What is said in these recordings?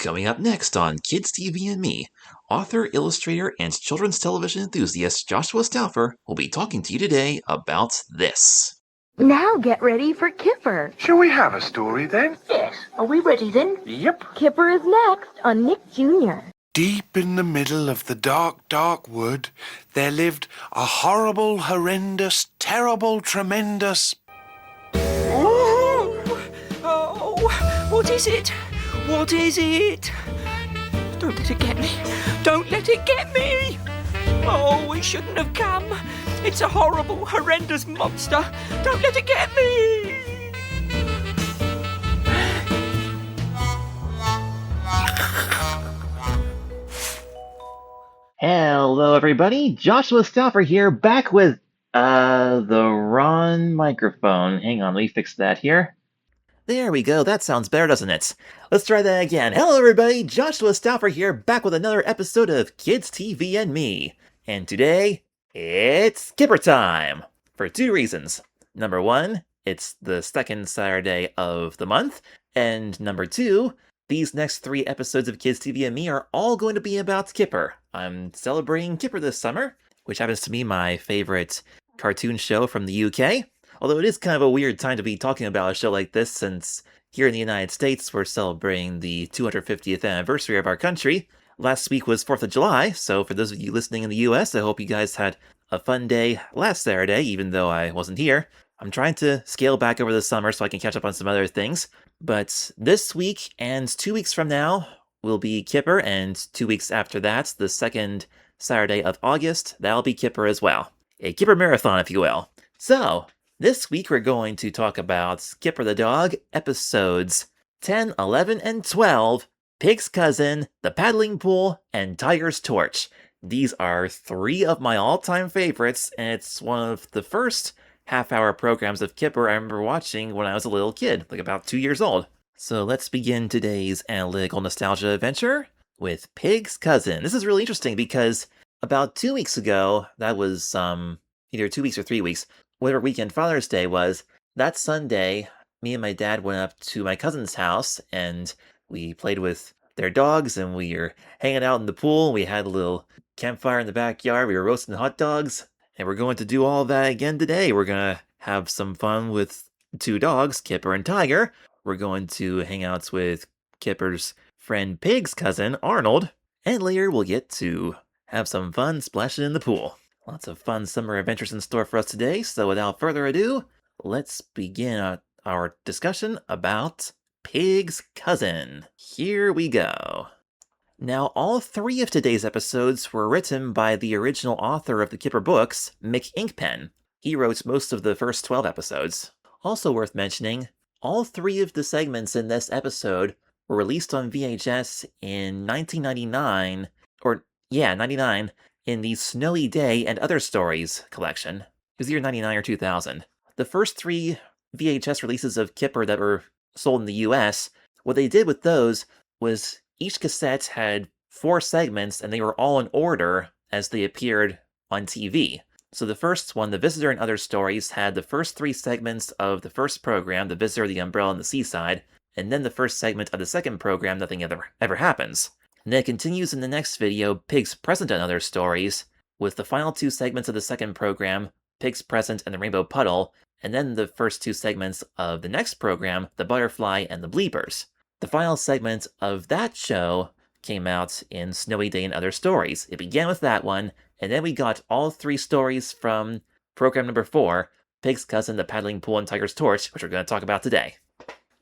Coming up next on Kids TV and Me, author, illustrator, and children's television enthusiast Joshua Stauffer will be talking to you today about this. Now get ready for Kipper. Shall we have a story then? Yes. Are we ready then? Yep. Kipper is next on Nick Jr. Deep in the middle of the dark, dark wood, there lived a horrible, horrendous, terrible, tremendous... Oh, what is it? What is it? Don't let it get me. Don't let it get me. Oh, we shouldn't have come. It's a horrible, horrendous monster. Don't let it get me. Hello everybody, Joshua Stauffer here, back with, the wrong microphone. Hang on, let me fix that here. There we go, that sounds better, doesn't it? Let's try that again. Hello everybody, Joshua Stauffer here, back with another episode of Kids TV and Me. And today, it's Kipper time! For two reasons. Number one, it's the second Saturday of the month. And number two, these next 3 episodes of Kids TV and Me are all going to be about Kipper. I'm celebrating Kipper this summer, which happens to be my favorite cartoon show from the UK. Although it is kind of a weird time to be talking about a show like this, since here in the United States we're celebrating the 250th anniversary of our country. Last week was 4th of July, so for those of you listening in the US, I hope you guys had a fun day last Saturday, even though I wasn't here. I'm trying to scale back over the summer so I can catch up on some other things. But this week and 2 weeks from now will be Kipper, and 2 weeks after that, the second Saturday of August, that'll be Kipper as well. A Kipper marathon, if you will. So, this week we're going to talk about Kipper the Dog, episodes 10, 11, and 12, Pig's Cousin, The Paddling Pool, and Tiger's Torch. These are 3 of my all-time favorites, and it's one of the first half-hour programs of Kipper I remember watching when I was a little kid, like about 2 years old. So let's begin today's analytical nostalgia adventure with Pig's Cousin. This is really interesting because about 2 weeks ago, that was either 2 weeks or 3 weeks, whatever weekend Father's Day was, that Sunday, me and my dad went up to my cousin's house and we played with their dogs and we were hanging out in the pool. We had a little campfire in the backyard. We were roasting hot dogs. And we're going to do all that again today. We're going to have some fun with 2 dogs, Kipper and Tiger. We're going to hang out with Kipper's friend Pig's cousin, Arnold. And later we'll get to have some fun splashing in the pool. Lots of fun summer adventures in store for us today. So without further ado, let's begin our discussion about Pig's Cousin. Here we go. Now, all 3 of today's episodes were written by the original author of the Kipper books, Mick Inkpen. He wrote most of the first 12 episodes. Also worth mentioning, all 3 of the segments in this episode were released on VHS in 1999, 99, in the Snowy Day and Other Stories collection. It was either 99 or 2000. The first 3 VHS releases of Kipper that were sold in the US, what they did with those was each cassette had 4 segments, and they were all in order as they appeared on TV. So the first one, The Visitor and Other Stories, had the first 3 segments of the first program, The Visitor, the Umbrella, and the Seaside, and then the first segment of the second program, Nothing Ever Happens. And then it continues in the next video, Pig's Present and Other Stories, with the final 2 segments of the second program, Pig's Present and the Rainbow Puddle, and then the first 2 segments of the next program, The Butterfly and the Bleepers. The final segment of that show came out in Snowy Day and Other Stories. It began with that one, and then we got all 3 stories from program number 4, Pig's Cousin, The Paddling Pool, and Tiger's Torch, which we're going to talk about today.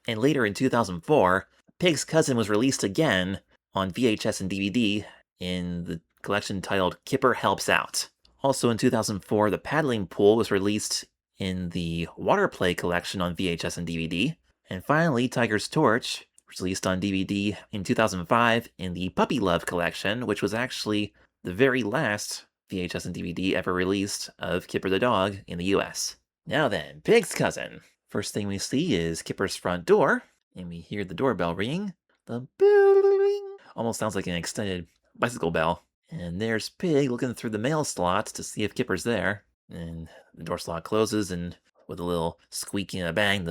And later in 2004, Pig's Cousin was released again on VHS and DVD in the collection titled Kipper Helps Out. Also in 2004, The Paddling Pool was released in the Water Play collection on VHS and DVD. And finally, Tiger's Torch was released on DVD in 2005 in the Puppy Love collection, which was actually the very last VHS and DVD ever released of Kipper the Dog in the US. Now then, Pig's Cousin. First thing we see is Kipper's front door, and we hear the doorbell ringing. The bing, almost sounds like an extended bicycle bell. And there's Pig looking through the mail slots to see if Kipper's there. And the door slot closes, and with a little squeak and a bang,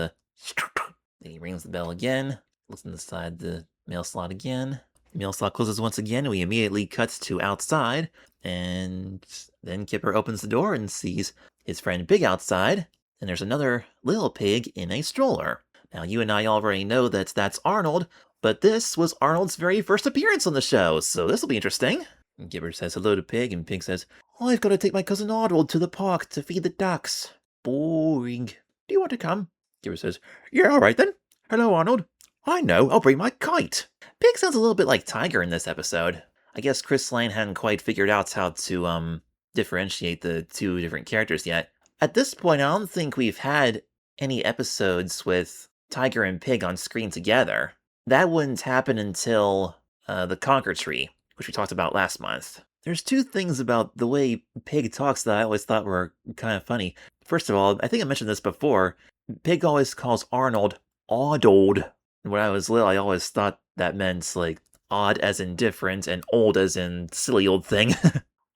he rings the bell again, looks inside the Mail slot again. Mail slot closes once again, and we immediately cut to outside. And then Kipper opens the door and sees his friend Pig outside. And there's another little pig in a stroller. Now, you and I already know that that's Arnold, but this was Arnold's very first appearance on the show, so this will be interesting. And Kipper says hello to Pig, and Pig says, I've got to take my cousin Arnold to the park to feed the ducks. Boring. Do you want to come? Kipper says, yeah, all right then. Hello, Arnold. I know, I'll bring my kite. Pig sounds a little bit like Tiger in this episode. I guess Chris Lane hadn't quite figured out how to, differentiate the two different characters yet. At this point, I don't think we've had any episodes with Tiger and Pig on screen together. That wouldn't happen until the Conquer Tree, which we talked about last month. There's two things about the way Pig talks that I always thought were kind of funny. First of all, I think I mentioned this before, Pig always calls Arnold Oddled. When I was little, I always thought that meant, like, odd as in different, and old as in silly old thing.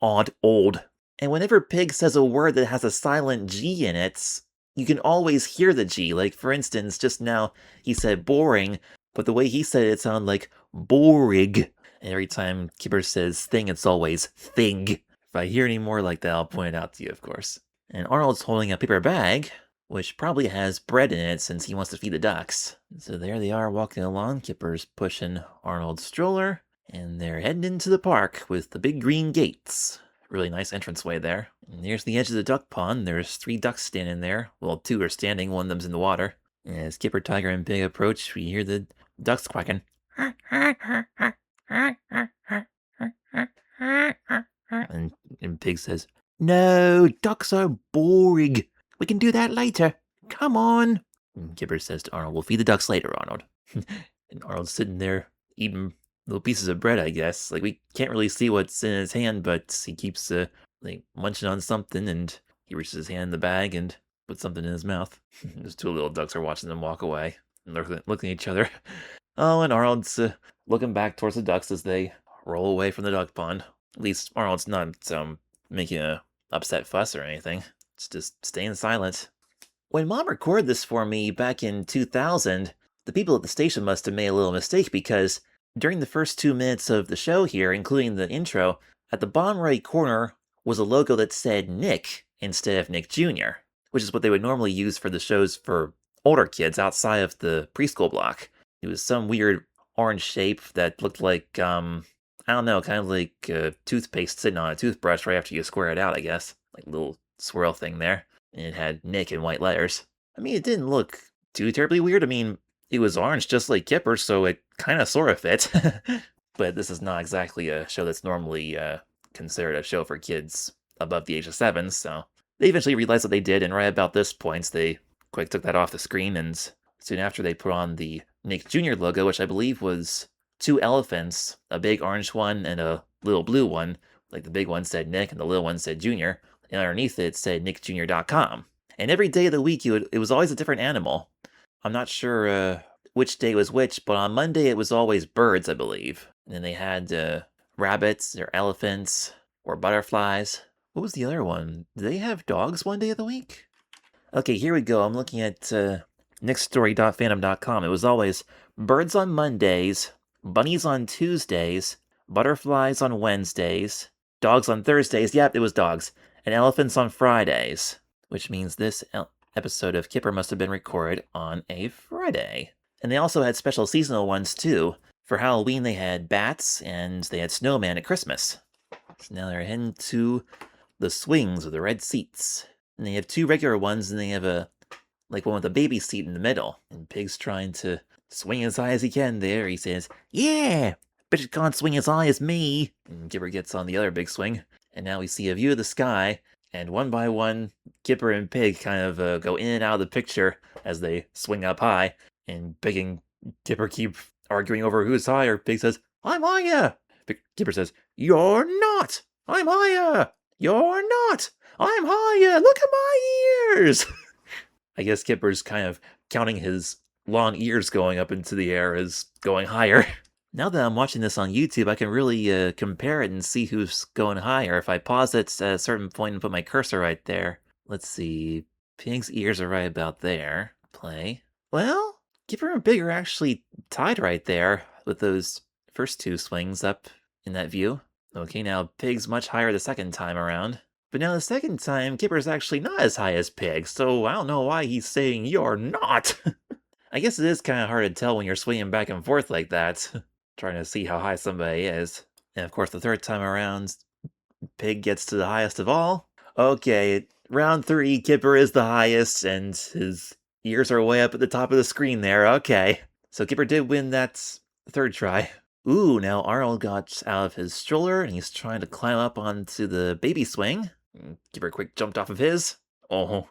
Odd old. And whenever Pig says a word that has a silent G in it, you can always hear the G. Like, for instance, just now, he said boring, but the way he said it sounded like borig. And every time Kipper says thing, it's always thing. If I hear any more like that, I'll point it out to you, of course. And Arnold's holding a paper bag, which probably has bread in it since he wants to feed the ducks. So there they are walking along. Kipper's pushing Arnold's stroller, and they're heading into the park with the big green gates. Really nice entranceway there. And there's the edge of the duck pond. There's 3 ducks standing there. Well, 2 are standing, one of them's in the water. And as Kipper, Tiger, and Pig approach, we hear the ducks quacking. And Pig says, no, ducks are boring. We can do that later. Come on. And Kipper says to Arnold, we'll feed the ducks later, Arnold. And Arnold's sitting there eating little pieces of bread, I guess. Like, we can't really see what's in his hand, but he keeps, munching on something, and he reaches his hand in the bag and puts something in his mouth. Those 2 little ducks are watching them walk away and looking at each other. Oh, and Arnold's looking back towards the ducks as they roll away from the duck pond. At least Arnold's not making a upset fuss or anything. It's just staying silent. When Mom recorded this for me back in 2000, the people at the station must have made a little mistake because during the first 2 minutes of the show here, including the intro, at the bottom right corner was a logo that said Nick instead of Nick Jr., which is what they would normally use for the shows for older kids outside of the preschool block. It was some weird orange shape that looked like, I don't know, kind of like toothpaste sitting on a toothbrush right after you square it out, I guess. Like a little swirl thing there. And it had Nick in white letters. I mean, it didn't look too terribly weird. I mean, it was orange just like Kipper, so it kind of sort of fit. But this is not exactly a show that's normally considered a show for kids above the age of 7, so they eventually realized what they did, and right about this point, they quick took that off the screen, and soon after they put on the Nick Jr. logo, which I believe was 2 elephants, a big orange one and a little blue one. Like the big one said Nick and the little one said Jr., and underneath it said nickjr.com. And every day of the week, it was always a different animal. I'm not sure which day was which, but on Monday it was always birds, I believe. And then they had rabbits or elephants or butterflies. What was the other one? Did they have dogs one day of the week? Okay, here we go. I'm looking at nickstory.fandom.com. It was always birds on Mondays, bunnies on Tuesdays, butterflies on Wednesdays, dogs on Thursdays. Yep, it was dogs. And elephants on Fridays. Which means this episode of Kipper must have been recorded on a Friday. And they also had special seasonal ones too. For Halloween they had bats, and they had snowman at Christmas. So now they're heading to the swings with the red seats. And they have 2 regular ones, and they have one with a baby seat in the middle. And Pig's trying to swing as high as he can there. He says, yeah, but you can't swing as high as me. And Kipper gets on the other big swing. And now we see a view of the sky. And one by one, Kipper and Pig kind of go in and out of the picture as they swing up high. And Pig and Kipper keep arguing over who's higher. Pig says, I'm higher. Kipper says, you're not. I'm higher. You're not. I'm higher. Look at my ears. I guess Kipper's kind of counting his long ears going up into the air as going higher. Now that I'm watching this on YouTube, I can really compare it and see who's going higher. If I pause it at a certain point and put my cursor right there. Let's see. Pig's ears are right about there. Play. Well, Kipper and Pig are actually tied right there. with those first two swings up in that view. Okay, now Pig's much higher the second time around. But now the second time, Kipper's actually not as high as Pig, so I don't know why he's saying you're not. I guess it is kind of hard to tell when you're swinging back and forth like that, trying to see how high somebody is. And of course, the third time around, Pig gets to the highest of all. Okay, round 3, Kipper is the highest, and his ears are way up at the top of the screen there. Okay, so Kipper did win that third try. Ooh, now Arnold got out of his stroller, and he's trying to climb up onto the baby swing. Kipper quick jumped off of his. Oh,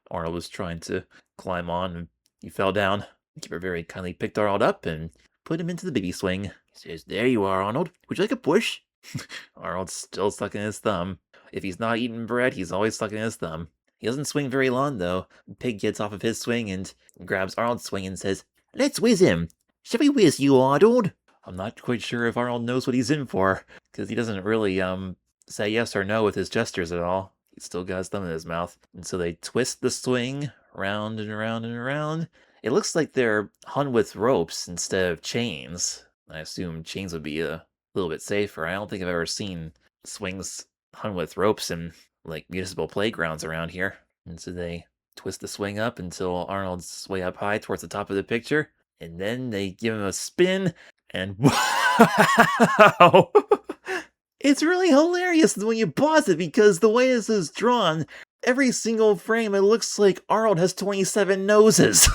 Arnold was trying to climb on, and he fell down. Kipper very kindly picked Arnold up and put him into the baby swing. He says, "There you are, Arnold. Would you like a push?" Arnold's still sucking his thumb. If he's not eating bread, he's always sucking his thumb. He doesn't swing very long, though. Pig gets off of his swing and grabs Arnold's swing and says, "Let's whiz him. Shall we whiz you, Arnold?" I'm not quite sure if Arnold knows what he's in for, because he doesn't really, say yes or no with his gestures at all. He's still got his thumb in his mouth. And so they twist the swing round and around and around. It looks like they're hung with ropes instead of chains. I assume chains would be a little bit safer. I don't think I've ever seen swings hung with ropes in, like, municipal playgrounds around here. And so they twist the swing up until Arnold's way up high towards the top of the picture. And then they give him a spin, and wow! It's really hilarious when you pause it, because the way this is drawn, every single frame, it looks like Arnold has 27 noses.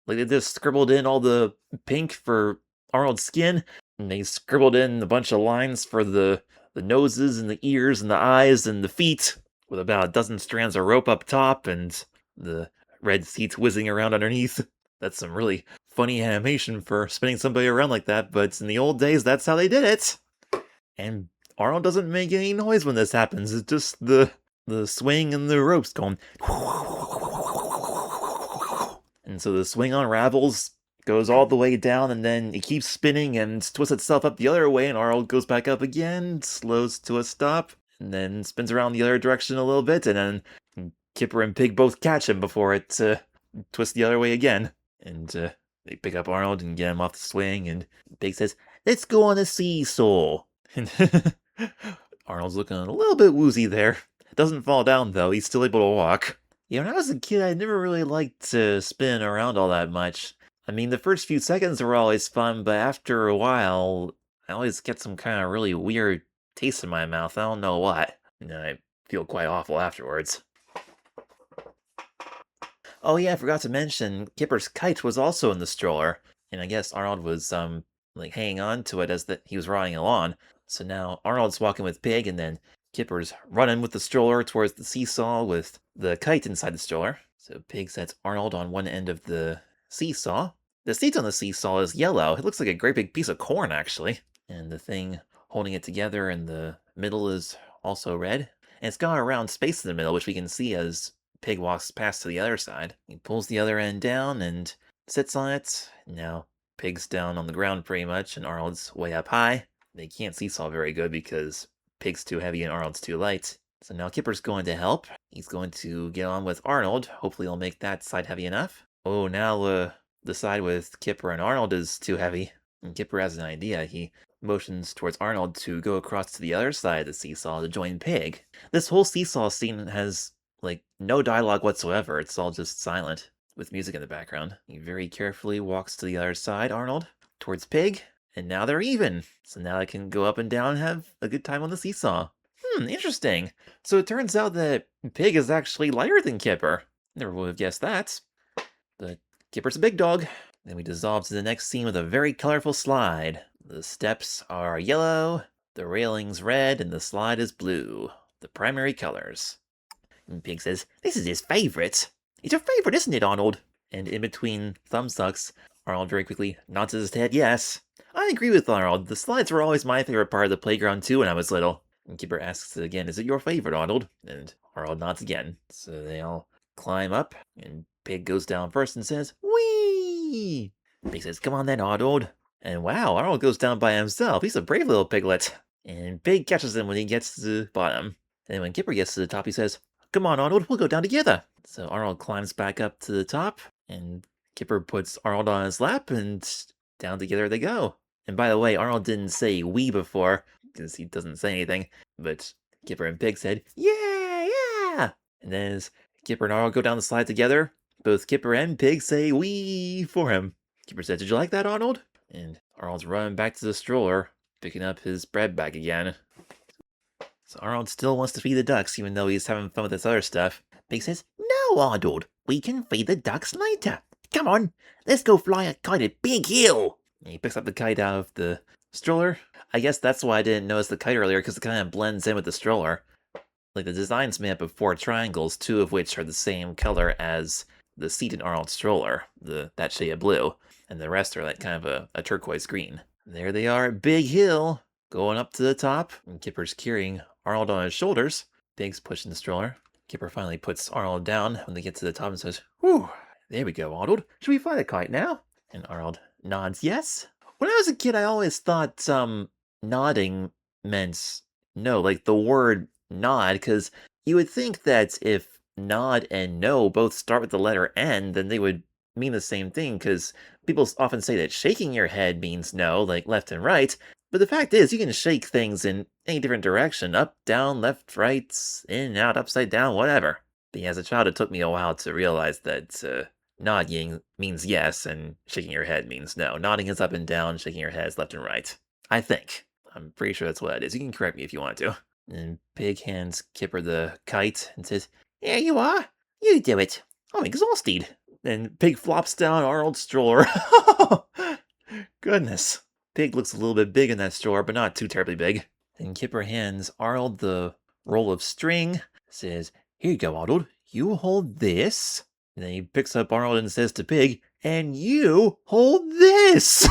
Like they just scribbled in all the pink for Arnold's skin, and they scribbled in a bunch of lines for the noses and the ears and the eyes and the feet, with about a dozen strands of rope up top and the red seats whizzing around underneath. That's some really funny animation for spinning somebody around like that, but in the old days, that's how they did it. And Arnold doesn't make any noise when this happens. It's just the swing and the ropes going. And so the swing unravels, goes all the way down, and then it keeps spinning and twists itself up the other way, and Arnold goes back up again, slows to a stop, and then spins around the other direction a little bit, and then Kipper and Pig both catch him before it twists the other way again. And they pick up Arnold and get him off the swing, and Pig says, "Let's go on a seesaw." And Arnold's looking a little bit woozy there. Doesn't fall down, though. He's still able to walk. Yeah, when I was a kid, I never really liked to spin around all that much. I mean, the first few seconds were always fun, but after a while, I always get some kind of really weird taste in my mouth. I don't know what. And I feel quite awful afterwards. Oh yeah, I forgot to mention, Kipper's kite was also in the stroller, and I guess Arnold was, like, hanging on to it as he was riding along. So now Arnold's walking with Pig, and then Kipper's running with the stroller towards the seesaw with the kite inside the stroller. So Pig sets Arnold on one end of the seesaw. The seat on the seesaw is yellow. It looks like a great big piece of corn, actually. And the thing holding it together in the middle is also red. And it's got a round space in the middle, which we can see as Pig walks past to the other side. He pulls the other end down and sits on it. Now Pig's down on the ground pretty much, and Arnold's way up high. They can't seesaw very good because Pig's too heavy and Arnold's too light. So now Kipper's going to help. He's going to get on with Arnold. Hopefully he'll make that side heavy enough. Oh, now the side with Kipper and Arnold is too heavy. And Kipper has an idea. He motions towards Arnold to go across to the other side of the seesaw to join Pig. This whole seesaw scene has, like, no dialogue whatsoever. It's all just silent, with music in the background. He very carefully walks to the other side, Arnold, towards Pig, and now they're even. So now they can go up and down and have a good time on the seesaw. Interesting. So it turns out that Pig is actually lighter than Kipper. Never would have guessed that. But Kipper's a big dog. Then we dissolve to the next scene with a very colorful slide. The steps are yellow, the railing's red, and the slide is blue. The primary colors. And Pig says, "This is his favorite." "It's your favorite, isn't it, Arnold?" And in between thumb sucks, Arnold very quickly nods his head yes. I agree with Arnold. The slides were always my favorite part of the playground too when I was little. And Kipper asks again, "Is it your favorite, Arnold?" And Arnold nods again. So they all climb up, and Pig goes down first and says, "Whee!" Pig says, "Come on then, Arnold." And wow, Arnold goes down by himself. He's a brave little piglet. And Pig catches him when he gets to the bottom. And when Kipper gets to the top, he says, "Come on, Arnold, we'll go down together." So Arnold climbs back up to the top, and Kipper puts Arnold on his lap, and down together they go. And by the way, Arnold didn't say we before, because he doesn't say anything, but Kipper and Pig said, yeah, yeah! And then as Kipper and Arnold go down the slide together, both Kipper and Pig say wee for him. Kipper said, did you like that, Arnold? And Arnold's running back to the stroller, picking up his bread bag again. So Arnold still wants to feed the ducks, even though he's having fun with this other stuff. Pig says, no, Arnold, we can feed the ducks later. Come on, let's go fly a kite at Big Hill. And he picks up the kite out of the stroller. I guess that's why I didn't notice the kite earlier, because it kind of blends in with the stroller. Like, the design's made up of 4 triangles, 2 of which are the same color as the seat in Arnold's stroller, that shade of blue, and the rest are like kind of a turquoise green. There they are at Big Hill, going up to the top, and Kipper's carrying Arnold on his shoulders. Pig's pushing the stroller. Kipper finally puts Arnold down when they get to the top and says, whew, there we go, Arnold. Should we fly the kite now? And Arnold nods yes. When I was a kid, I always thought nodding meant no, like the word nod, because you would think that if nod and no both start with the letter N, then they would mean the same thing, because people often say that shaking your head means no, like left and right, but the fact is you can shake things in any different direction, up, down, left, right, in, out, upside down, whatever. But as a child, it took me a while to realize that nodding means yes, and shaking your head means no. Nodding is up and down, shaking your head is left and right. I think. I'm pretty sure that's what it is. You can correct me if you want to. And Pig hands Kipper the kite and says, here you are. You do it. I'm exhausted. And Pig flops down Arnold's stroller. Goodness. Pig looks a little bit big in that stroller, but not too terribly big. And Kipper hands Arnold the roll of string, says, here you go, Arnold. You hold this. And then he picks up Arnold and says to Pig, and you hold this.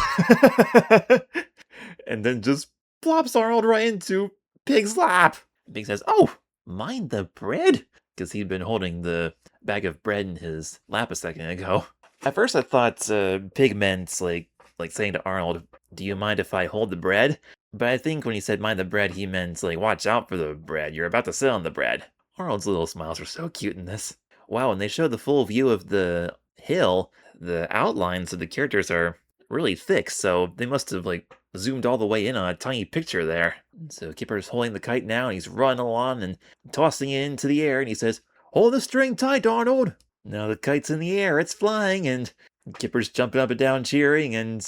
And then just plops Arnold right into Pig's lap. Pig says, oh, mind the bread? Because he'd been holding the bag of bread in his lap a second ago. At first I thought Pig meant like saying to Arnold, do you mind if I hold the bread? But I think when he said mind the bread, he meant like, watch out for the bread. You're about to sit on the bread. Arnold's little smiles are so cute in this. Wow, when they show the full view of the hill, the outlines of the characters are really thick, so they must have like zoomed all the way in on a tiny picture there. So Kipper's holding the kite now, and he's running along and tossing it into the air, and he says, hold the string tight, Arnold! Now the kite's in the air, it's flying, and Kipper's jumping up and down cheering, and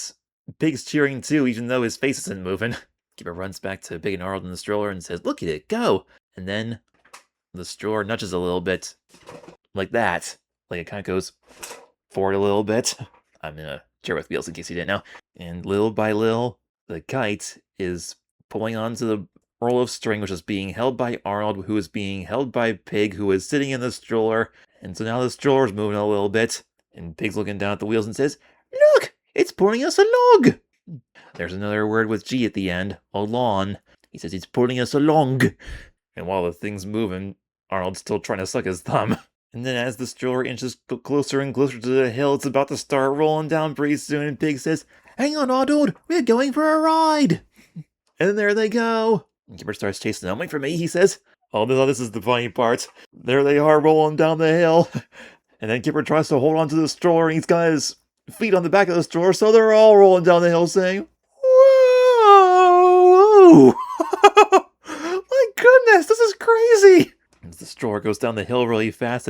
Pig's cheering too, even though his face isn't moving. Kipper runs back to Pig and Arnold in the stroller and says, look at it, go! And then the stroller nudges a little bit, like that. Like it kind of goes forward a little bit. I'm in a chair with wheels in case you didn't know. And little by little, the kite is pulling onto the roll of string, which is being held by Arnold, who is being held by Pig, who is sitting in the stroller. And so now the stroller's moving a little bit. And Pig's looking down at the wheels and says, look, it's pulling us along. There's another word with G at the end, along. He says it's pulling us along. And while the thing's moving, Arnold's still trying to suck his thumb. And then as the stroller inches closer and closer to the hill, it's about to start rolling down pretty soon, and Pig says, hang on, Arnold, we're going for a ride! And there they go! And Kipper starts chasing them. Wait for me, he says. Oh, this is the funny part. There they are rolling down the hill. And then Kipper tries to hold on to the stroller, and he's got his feet on the back of the stroller, so they're all rolling down the hill saying, whoa! My goodness, this is crazy! As the stroller goes down the hill really fast,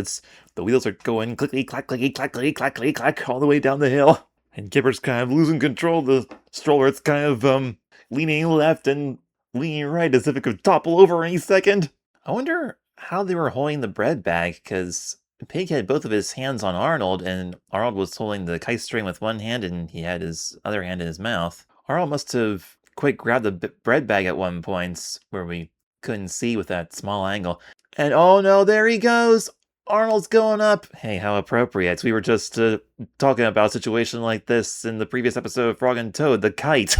the wheels are going clickety clack, clickety clack, clickety clack, clickety clack, all the way down the hill. And Kipper's kind of losing control of the stroller. It's kind of leaning left and leaning right as if it could topple over any second. I wonder how they were holding the bread bag, because Pig had both of his hands on Arnold, and Arnold was holding the kite string with one hand, and he had his other hand in his mouth. Arnold must have quite grabbed the bread bag at one point, where we couldn't see with that small angle. And oh no, there he goes! Arnold's going up! Hey, how appropriate. We were just talking about a situation like this in the previous episode of Frog and Toad, the kite.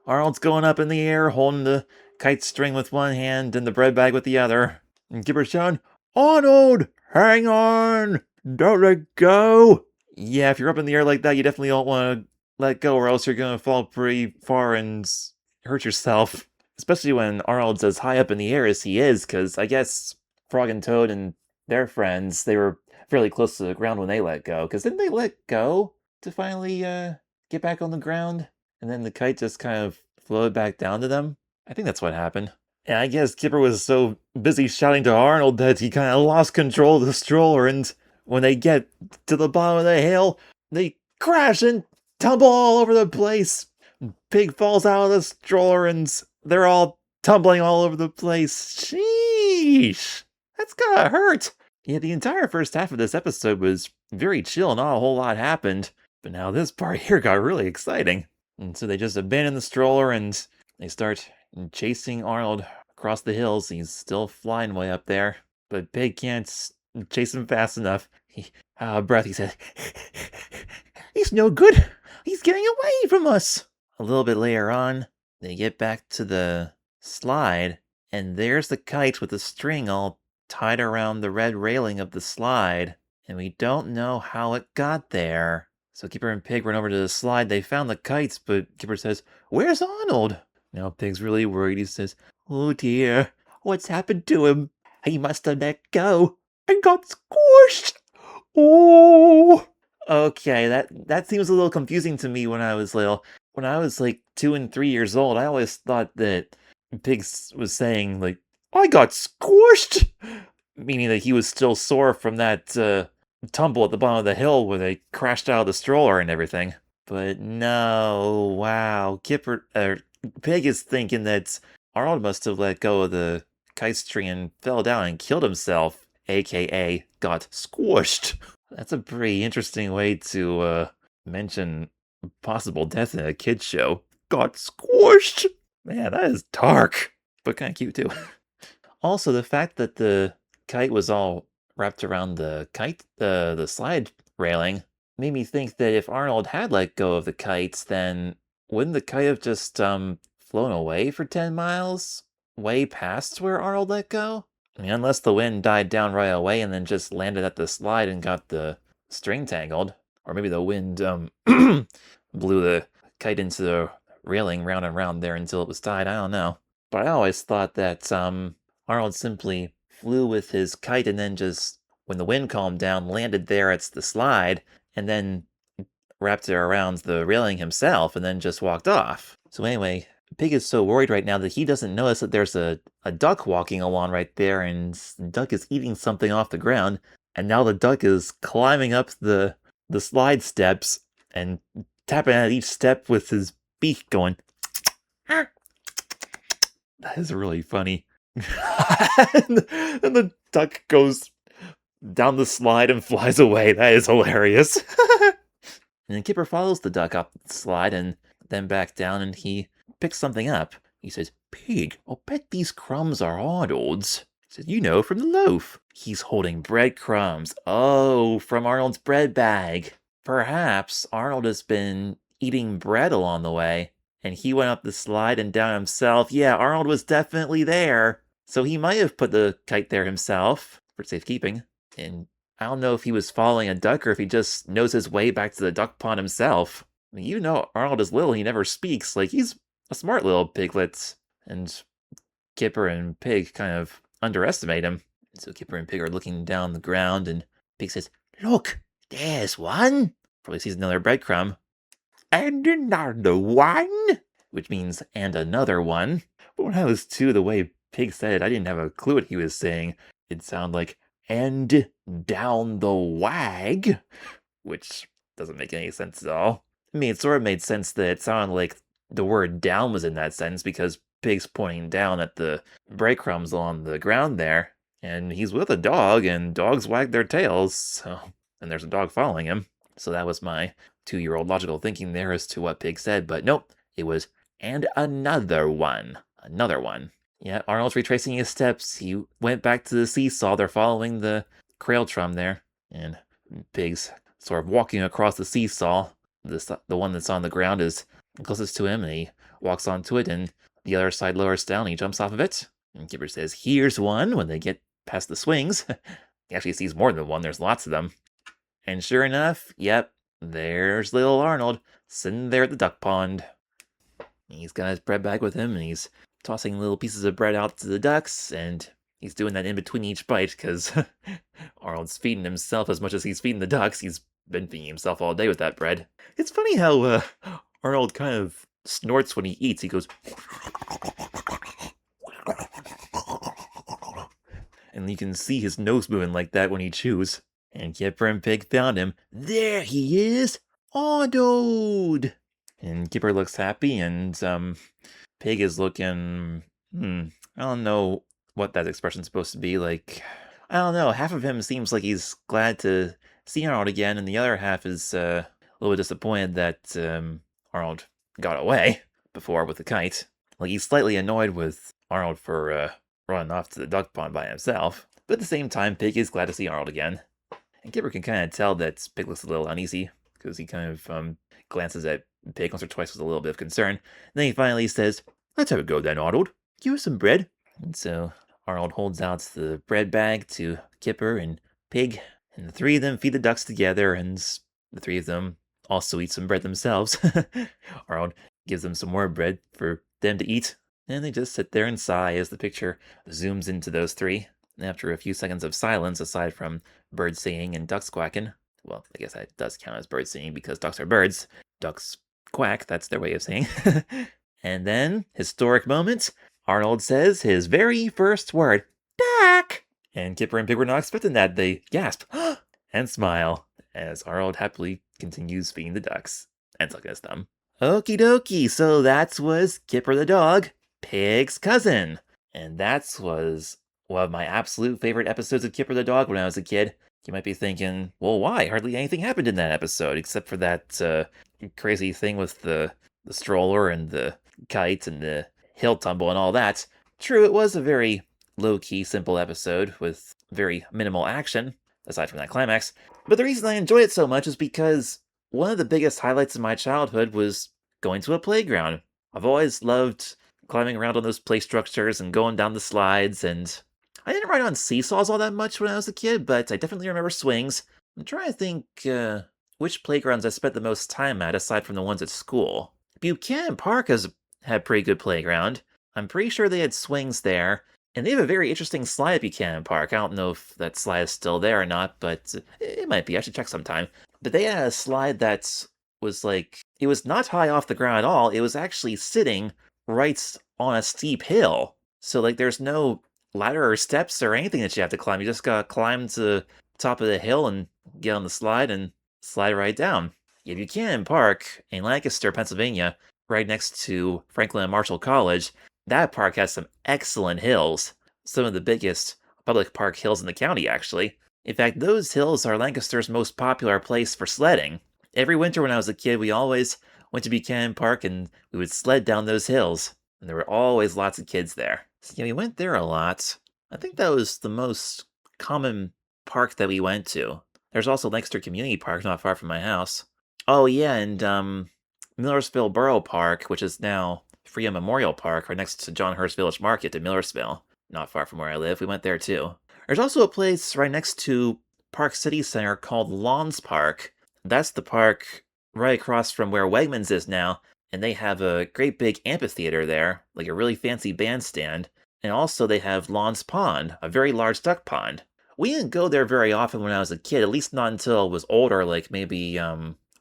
Arnold's going up in the air, holding the kite string with one hand and the bread bag with the other. And Kipper's shouting, Arnold! Hang on! Don't let go! Yeah, if you're up in the air like that, you definitely don't want to let go, or else you're going to fall pretty far and hurt yourself. Especially when Arnold's as high up in the air as he is, because I guess Frog and Toad and their friends, they were fairly close to the ground when they let go. Because didn't they let go to finally get back on the ground? and then the kite just kind of floated back down to them. I think that's what happened. And I guess Kipper was so busy shouting to Arnold that he kind of lost control of the stroller, and when they get to the bottom of the hill, they crash and tumble all over the place. Pig falls out of the stroller, and they're all tumbling all over the place. Sheesh! That's gotta hurt! Yeah, the entire first half of this episode was very chill, not a whole lot happened. But now this part here got really exciting. And so they just abandon the stroller and they start chasing Arnold across the hills. He's still flying way up there, but Pig can't chase him fast enough. Out of breath, he says, "He's no good. He's getting away from us." A little bit later on, they get back to the slide, and there's the kite with the string all tied around the red railing of the slide, and we don't know how it got there. So Kipper and Pig run over to the slide. They found the kites, but Kipper says, "Where's Arnold?" Now Pig's really worried. He says, "Oh dear, what's happened to him? He must have let go and got squished. Oh." Okay, that seems a little confusing to me when I was little. When I was like 2 and 3 years old, I always thought that Pig was saying, like, "I got squished," meaning that he was still sore from that tumble at the bottom of the hill where they crashed out of the stroller and everything. But no, wow, Pig is thinking that Arnold must have let go of the kite string and fell down and killed himself, aka got squished. That's a pretty interesting way to mention possible death in a kid's show. Got squished! Man, that is dark, but kind of cute too. Also, the fact that the kite was all wrapped around the slide railing made me think that if Arnold had let go of the kites, then wouldn't the kite have just flown away for 10 miles? Way past where Arnold let go? I mean, unless the wind died down right away and then just landed at the slide and got the string tangled. Or maybe the wind blew the kite into the railing round and round there until it was tied. I don't know. But I always thought that Arnold simply flew with his kite and then just, when the wind calmed down, landed there at the slide and then wrapped it around the railing himself and then just walked off. So anyway, Pig is so worried right now that he doesn't notice that there's a duck walking along right there, and the duck is eating something off the ground, and now the duck is climbing up the slide steps and tapping at each step with his beak going, "That is really funny." and the duck goes down the slide and flies away. That is hilarious. And then Kipper follows the duck up the slide and then back down, and he picks something up. He says, "Pig, I'll bet these crumbs are Arnold's." He says, "You know, from the loaf." He's holding breadcrumbs. Oh, from Arnold's bread bag. Perhaps Arnold has been eating bread along the way, and he went up the slide and down himself. Yeah, Arnold was definitely there. So he might have put the kite there himself for safekeeping. And I don't know if he was following a duck or if he just knows his way back to the duck pond himself. I mean, you know, Arnold is little, he never speaks. Like, he's a smart little piglet. And Kipper and Pig kind of underestimate him. So Kipper and Pig are looking down the ground, and Pig says, "Look, there's one." Probably sees another breadcrumb. "And another one," which means, "and another one." But when I was 2, the way Pig said it, I didn't have a clue what he was saying. It sounded like, "and down the wag," which doesn't make any sense at all. I mean, it sort of made sense that it sounded like the word down was in that sentence because Pig's pointing down at the breadcrumbs on the ground there, and he's with a dog, and dogs wag their tails, so, and there's a dog following him. So that was my 2-year-old logical thinking there as to what Pig said, but nope, it was, "and another one." Another one. Yeah, Arnold's retracing his steps. He went back to the seesaw. They're following the trail there, and Pig's sort of walking across the seesaw. The one that's on the ground is closest to him, and he walks onto it, and the other side lowers down, and he jumps off of it. And Kipper says, "Here's one," when they get past the swings. He actually sees more than one. There's lots of them. And sure enough, yep, there's little Arnold sitting there at the duck pond. He's got his bread bag with him, and he's tossing little pieces of bread out to the ducks, and he's doing that in between each bite, because Arnold's feeding himself as much as he's feeding the ducks. He's been feeding himself all day with that bread. It's funny how Arnold kind of snorts when he eats. He goes, and you can see his nose moving like that when he chews. And Kipper and Pig found him. There he is, Arnold! And Kipper looks happy, and Pig is looking, I don't know what that expression's supposed to be. Like, I don't know, half of him seems like he's glad to see Arnold again, and the other half is a little bit disappointed that Arnold got away before with the kite. Like, he's slightly annoyed with Arnold for running off to the duck pond by himself, but at the same time, Pig is glad to see Arnold again. And Kipper can kind of tell that Pig looks a little uneasy, because he kind of glances at Pig once or twice with a little bit of concern. And then he finally says, "Let's have a go then, Arnold. Give us some bread." And so Arnold holds out the bread bag to Kipper and Pig, and the three of them feed the ducks together, and the three of them also eat some bread themselves. Arnold gives them some more bread for them to eat, and they just sit there and sigh as the picture zooms into those three. And after a few seconds of silence, aside from birds singing and ducks quacking, well, I guess that does count as birds singing because ducks are birds. Ducks quack, that's their way of saying. And then, historic moment, Arnold says his very first word, "Duck!" And Kipper and Pig were not expecting that. They gasp and smile as Arnold happily continues feeding the ducks and sucking his thumb. Okie dokie, so that was Kipper the Dog, Pig's cousin. And that was one of my absolute favorite episodes of Kipper the Dog when I was a kid. You might be thinking, well, why? Hardly anything happened in that episode, except for that crazy thing with the stroller and the kite and the hill tumble and all that. True, it was a very low-key, simple episode with very minimal action, aside from that climax. But the reason I enjoy it so much is because one of the biggest highlights of my childhood was going to a playground. I've always loved climbing around on those play structures and going down the slides, and I didn't ride on seesaws all that much when I was a kid, but I definitely remember swings. I'm trying to think which playgrounds I spent the most time at aside from the ones at school. Buchanan Park has had a pretty good playground. I'm pretty sure they had swings there, and they have a very interesting slide at Buchanan Park. I don't know if that slide is still there or not, but it might be. I should check sometime. But they had a slide that was like, it was not high off the ground at all. It was actually sitting right on a steep hill. So like there's no ladder or steps or anything that you have to climb. You just gotta climb to the top of the hill and get on the slide and slide right down. Yeah, Buchanan Park in Lancaster, Pennsylvania, right next to Franklin and Marshall College, that park has some excellent hills. Some of the biggest public park hills in the county, actually. In fact, those hills are Lancaster's most popular place for sledding. Every winter when I was a kid, we always went to Buchanan Park and we would sled down those hills. And there were always lots of kids there. So yeah, we went there a lot. I think that was the most common park that we went to. There's also Lancaster Community Park not far from my house. Oh yeah, and Millersville Borough Park, which is now Freedom Memorial Park, right next to John Hurst Village Market in Millersville, not far from where I live. We went there too. There's also a place right next to Park City Center called Lawns Park. That's the park right across from where Wegmans is now, and they have a great big amphitheater there, like a really fancy bandstand. And also they have Lawns Pond, a very large duck pond. We didn't go there very often when I was a kid, at least not until I was older, like maybe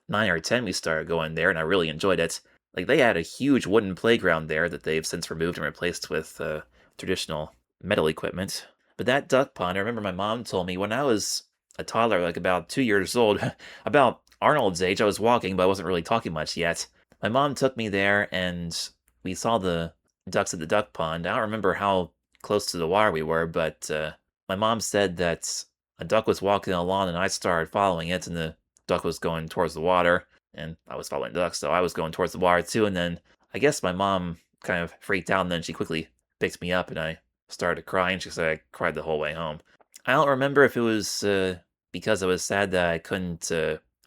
9 or 10 we started going there, and I really enjoyed it. Like, they had a huge wooden playground there that they've since removed and replaced with traditional metal equipment. But that duck pond, I remember my mom told me when I was a toddler, like about 2 years old, about Arnold's age, I was walking, but I wasn't really talking much yet. My mom took me there, and we saw the ducks at the duck pond. I don't remember how close to the water we were, but my mom said that a duck was walking along, and I started following it, and the duck was going towards the water, and I was following the duck, so I was going towards the water too, and then I guess my mom kind of freaked out, and then she quickly picked me up, and I started to cry, and she said I cried the whole way home. I don't remember if it was because I was sad that I couldn't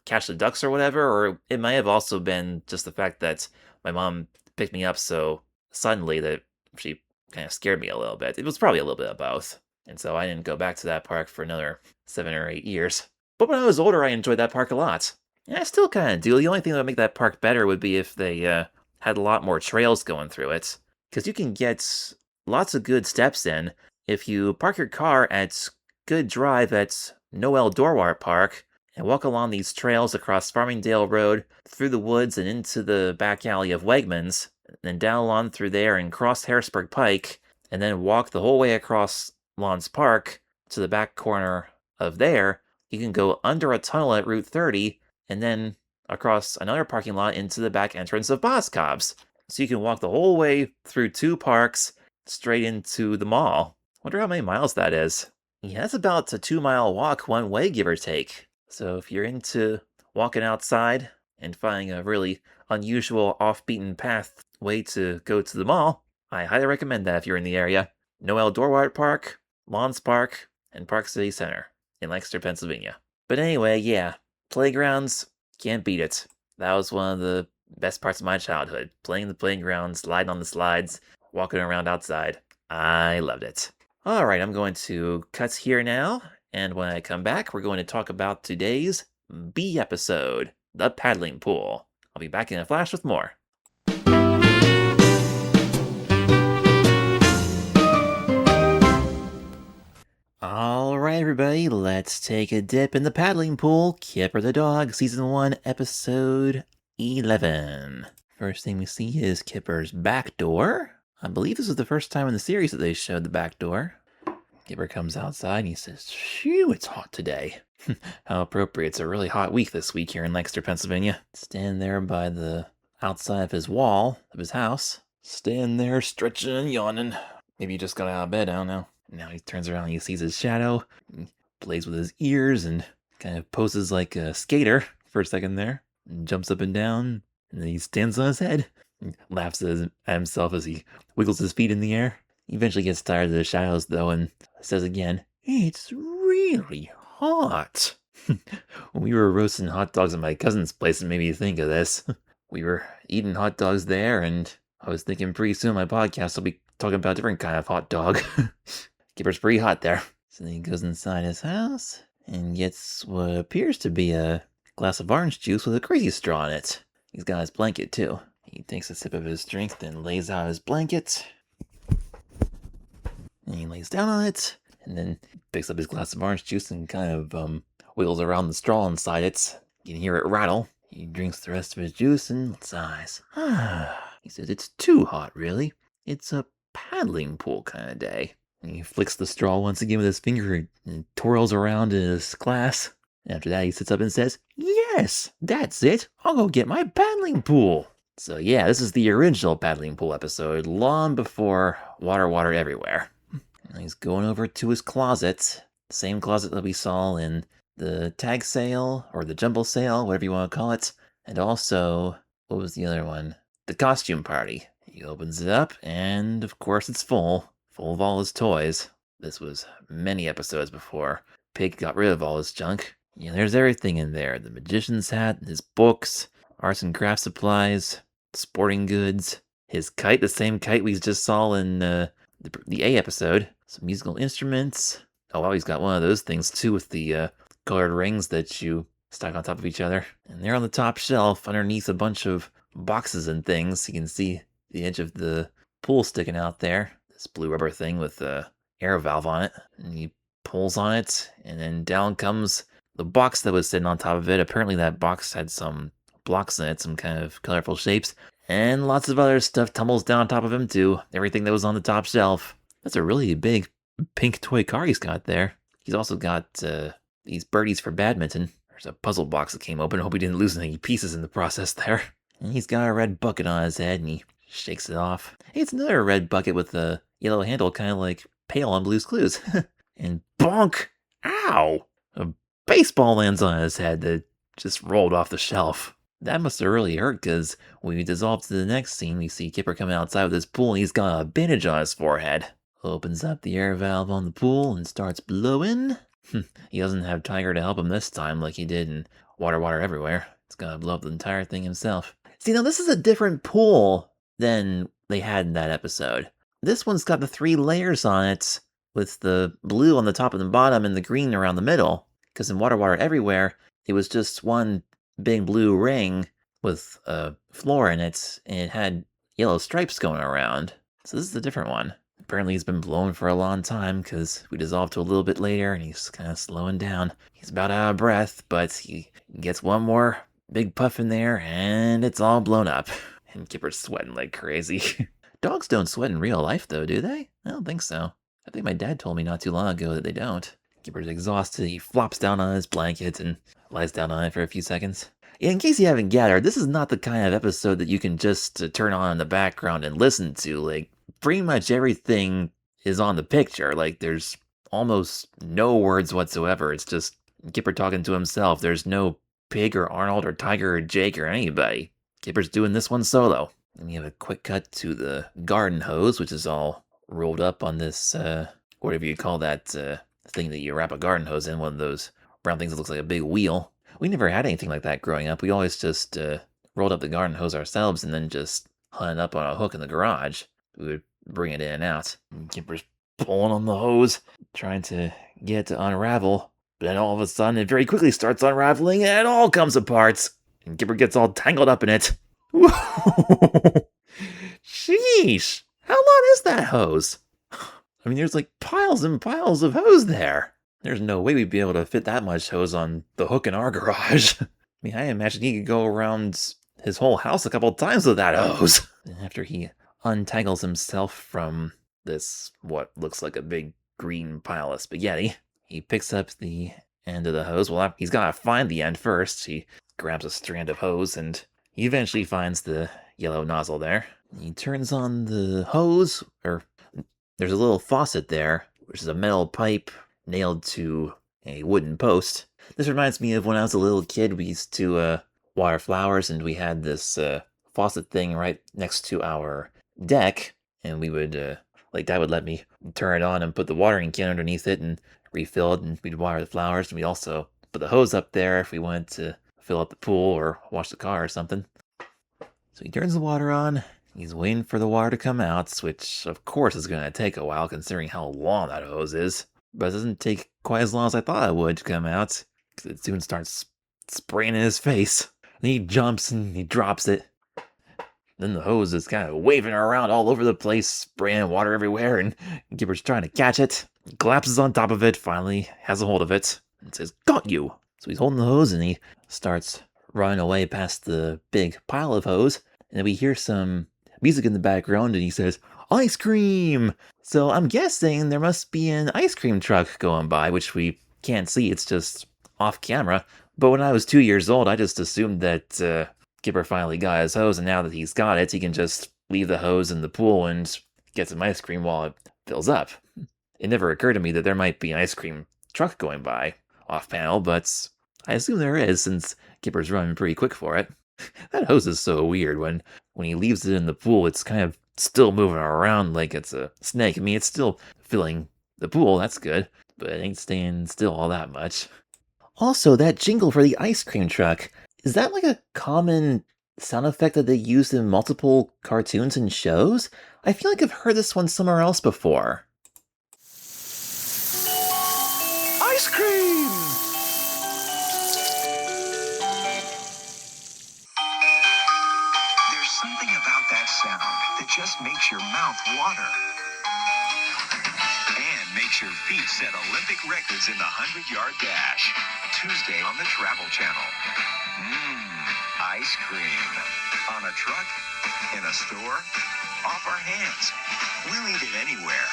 catch the ducks or whatever, or it might have also been just the fact that my mom picked me up so suddenly that she kind of scared me a little bit. It was probably a little bit of both, and so I didn't go back to that park for another 7 or 8 years. But when I was older, I enjoyed that park a lot. And I still kind of do. The only thing that would make that park better would be if they had a lot more trails going through it. Because you can get lots of good steps in if you park your car at Good Drive at Noel Dorwart Park and walk along these trails across Farmingdale Road, through the woods and into the back alley of Wegmans, and then down along through there and cross Harrisburg Pike, and then walk the whole way across Lawns Park to the back corner of there. You can go under a tunnel at Route 30, and then across another parking lot into the back entrance of Boscov's. So you can walk the whole way through 2 parks straight into the mall. Wonder how many miles that is. Yeah, that's about a 2-mile walk one way, give or take. So if you're into walking outside and finding a really unusual off-beaten path way to go to the mall, I highly recommend that if you're in the area. Noel Dorwart Park, Lawns Park, and Park City Center in Lancaster, Pennsylvania. But anyway, yeah, playgrounds, can't beat it. That was one of the best parts of my childhood. Playing the playground, sliding on the slides, walking around outside. I loved it. Alright, I'm going to cut here now, and when I come back, we're going to talk about today's B episode, the paddling pool. I'll be back in a flash with more. Alright, everybody, let's take a dip in the paddling pool. Kipper the Dog, Season 1, Episode 11. First thing we see is Kipper's back door. I believe this is the first time in the series that they showed the back door. Kipper comes outside and he says, "Phew, it's hot today." How appropriate. It's a really hot week this week here in Lancaster, Pennsylvania. Stand there by the outside of his wall of his house. Stand there stretching and yawning. Maybe he just got out of bed, I don't know. Now he turns around and he sees his shadow. He plays with his ears and kind of poses like a skater for a second there. And jumps up and down. And then he stands on his head. And laughs at himself as he wiggles his feet in the air. He eventually gets tired of the shadows though and says again, "It's really hot." When we were roasting hot dogs at my cousin's place, it made me think of this. We were eating hot dogs there, and I was thinking pretty soon my podcast will be talking about a different kind of hot dog. Kipper's pretty hot there. So then he goes inside his house and gets what appears to be a glass of orange juice with a crazy straw in it. He's got his blanket too. He takes a sip of his drink, then lays out his blanket. And he lays down on it, and then picks up his glass of orange juice and kind of wiggles around the straw inside it. You can hear it rattle. He drinks the rest of his juice and sighs. He says it's too hot, really. It's a paddling pool kind of day. And he flicks the straw once again with his finger and twirls around in his glass. After that, he sits up and says, "Yes, that's it. I'll go get my paddling pool." So yeah, this is the original paddling pool episode, long before Water Everywhere. And he's going over to his closet, the same closet that we saw in the tag sale, or the jumble sale, whatever you want to call it. And also, what was the other one? The costume party. He opens it up, and of course it's full of all his toys. This was many episodes before Pig got rid of all his junk. Yeah, there's everything in there. The magician's hat, his books, arts and craft supplies, sporting goods, his kite, the same kite we just saw in the A episode, some musical instruments. Oh wow, he's got one of those things too with the colored rings that you stack on top of each other. And there on the top shelf, underneath a bunch of boxes and things, you can see the edge of the pool sticking out there. This blue rubber thing with the air valve on it. And he pulls on it, and then down comes the box that was sitting on top of it. Apparently that box had some blocks in it, some kind of colorful shapes. And lots of other stuff tumbles down on top of him too. Everything that was on the top shelf. That's a really big pink toy car he's got there. He's also got these birdies for badminton. There's a puzzle box that came open. I hope he didn't lose any pieces in the process there. And he's got a red bucket on his head and he shakes it off. Hey, it's another red bucket with a yellow handle, kind of like Pale on Blue's Clues. And bonk! Ow! A baseball lands on his head that just rolled off the shelf. That must have really hurt, because when we dissolve to the next scene, we see Kipper coming outside with his pool, and he's got a bandage on his forehead. Opens up the air valve on the pool and starts blowing. He doesn't have Tiger to help him this time like he did in Water Everywhere. He's gotta blow up the entire thing himself. See, now this is a different pool than they had in that episode. This one's got the 3 layers on it, with the blue on the top and the bottom and the green around the middle. Because in Water Everywhere, it was just one big blue ring with a floor in it, and it had yellow stripes going around. So this is a different one. Apparently he's been blown for a long time because we dissolved to a little bit later and he's kind of slowing down. He's about out of breath, but he gets one more big puff in there and it's all blown up. And Kipper's sweating like crazy. Dogs don't sweat in real life though, do they? I don't think so. I think my dad told me not too long ago that they don't. Kipper's exhausted, he flops down on his blanket and lies down on it for a few seconds. Yeah, in case you haven't gathered, this is not the kind of episode that you can just turn on in the background and listen to. Like, pretty much everything is on the picture. Like, there's almost no words whatsoever. It's just Kipper talking to himself. There's no Pig or Arnold or Tiger or Jake or anybody. Kipper's doing this one solo. And you have a quick cut to the garden hose, which is all rolled up on this, whatever you call that thing that you wrap a garden hose in, one of those brown things that looks like a big wheel. We never had anything like that growing up. We always just rolled up the garden hose ourselves and then just hung it up on a hook in the garage. We would bring it in and out. And Kipper's pulling on the hose, trying to get it to unravel. But then all of a sudden, it very quickly starts unraveling and it all comes apart. And Kipper gets all tangled up in it. Sheesh! How long is that hose? I mean, there's like piles and piles of hose there. There's no way we'd be able to fit that much hose on the hook in our garage. I mean, I imagine he could go around his whole house a couple times with that hose. After he untangles himself from this, what looks like a big green pile of spaghetti, he picks up the end of the hose. Well, he's got to find the end first. He grabs a strand of hose and he eventually finds the yellow nozzle there. He turns on the hose, or there's a little faucet there, which is a metal pipe nailed to a wooden post. This reminds me of when I was a little kid. We used to water flowers, and we had this faucet thing right next to our deck, and we would, like, Dad would let me turn it on and put the watering can underneath it and refill it, and we'd water the flowers, and we'd also put the hose up there if we wanted to fill up the pool or wash the car or something. So he turns the water on. He's waiting for the water to come out, which of course is going to take a while considering how long that hose is. But it doesn't take quite as long as I thought it would to come out, because it soon starts spraying in his face. And he jumps and he drops it. Then the hose is kind of waving around all over the place, spraying water everywhere, and Gibber's trying to catch it. He collapses on top of it, finally has a hold of it, and says, "Got you!" So he's holding the hose and he starts running away past the big pile of hose, and then we hear some music in the background, and he says, "Ice cream!" So I'm guessing there must be an ice cream truck going by, which we can't see, it's just off camera. But when I was 2 years old, I just assumed that Kipper finally got his hose, and now that he's got it, he can just leave the hose in the pool and get some ice cream while it fills up. It never occurred to me that there might be an ice cream truck going by off panel, but I assume there is, since Kipper's running pretty quick for it. That hose is so weird. When he leaves it in the pool, it's kind of still moving around like it's a snake. I mean, it's still filling the pool, that's good, but it ain't staying still all that much. Also, that jingle for the ice cream truck, is that like a common sound effect that they used in multiple cartoons and shows? I feel like I've heard this one somewhere else before. Ice cream! There's something about that sound that just makes your mouth water. And makes your feet set Olympic records in the 100-yard dash. Tuesday on the Travel Channel. Ice cream. On a truck, in a store, off our hands. We'll eat it anywhere.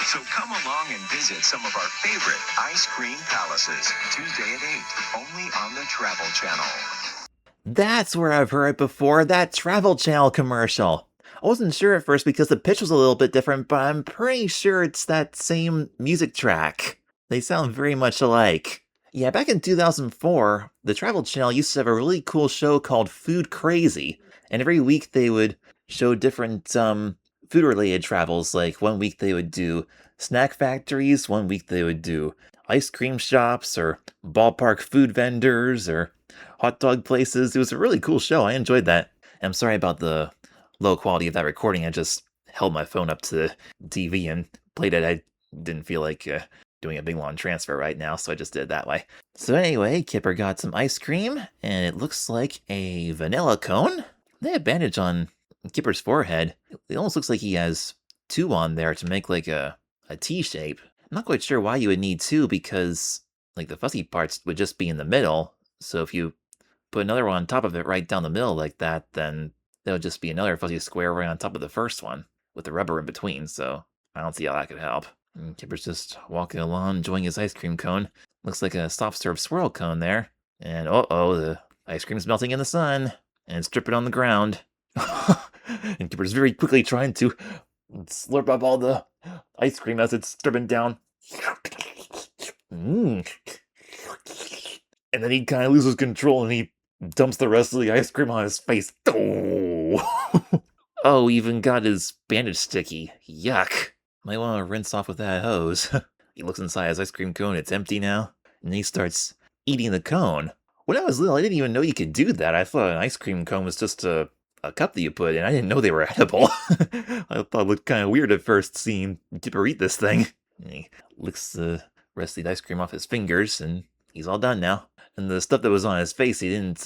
So come along and visit some of our favorite ice cream palaces. Tuesday at 8, only on the Travel Channel. That's where I've heard it before, that Travel Channel commercial. I wasn't sure at first because the pitch was a little bit different, but I'm pretty sure it's that same music track. They sound very much alike. Yeah, back in 2004, the Travel Channel used to have a really cool show called Food Crazy, and every week they would show different food-related travels. Like one week they would do snack factories, one week they would do ice cream shops, or ballpark food vendors, or hot dog places. It was a really cool show. I enjoyed that. I'm sorry about the low quality of that recording. I just held my phone up to the TV and played it. I didn't feel like doing a big long transfer right now, so I just did it that way. So anyway, Kipper got some ice cream, and it looks like a vanilla cone. They have bandage on Kipper's forehead. It almost looks like he has two on there to make like a T shape. I'm not quite sure why you would need two because like the fuzzy parts would just be in the middle. So if you put another one on top of it right down the middle like that, then that would just be another fuzzy square right on top of the first one with the rubber in between. So I don't see how that could help. And Kipper's just walking along, enjoying his ice cream cone. Looks like a soft serve swirl cone there. And the ice cream's melting in the sun and it's dripping on the ground. And Kipper's very quickly trying to slurp up all the ice cream as it's dripping down. And then he kind of loses control and he dumps the rest of the ice cream on his face. Oh, even got his bandage sticky. Yuck. Might want to rinse off with that hose. He looks inside his ice cream cone, it's empty now, and he starts eating the cone. When I was little, I didn't even know you could do that. I thought an ice cream cone was just a cup that you put in. I didn't know they were edible. I thought it looked kind of weird at first seeing Kipper eat this thing. And he licks the rest of the ice cream off his fingers, and he's all done now. And the stuff that was on his face, he didn't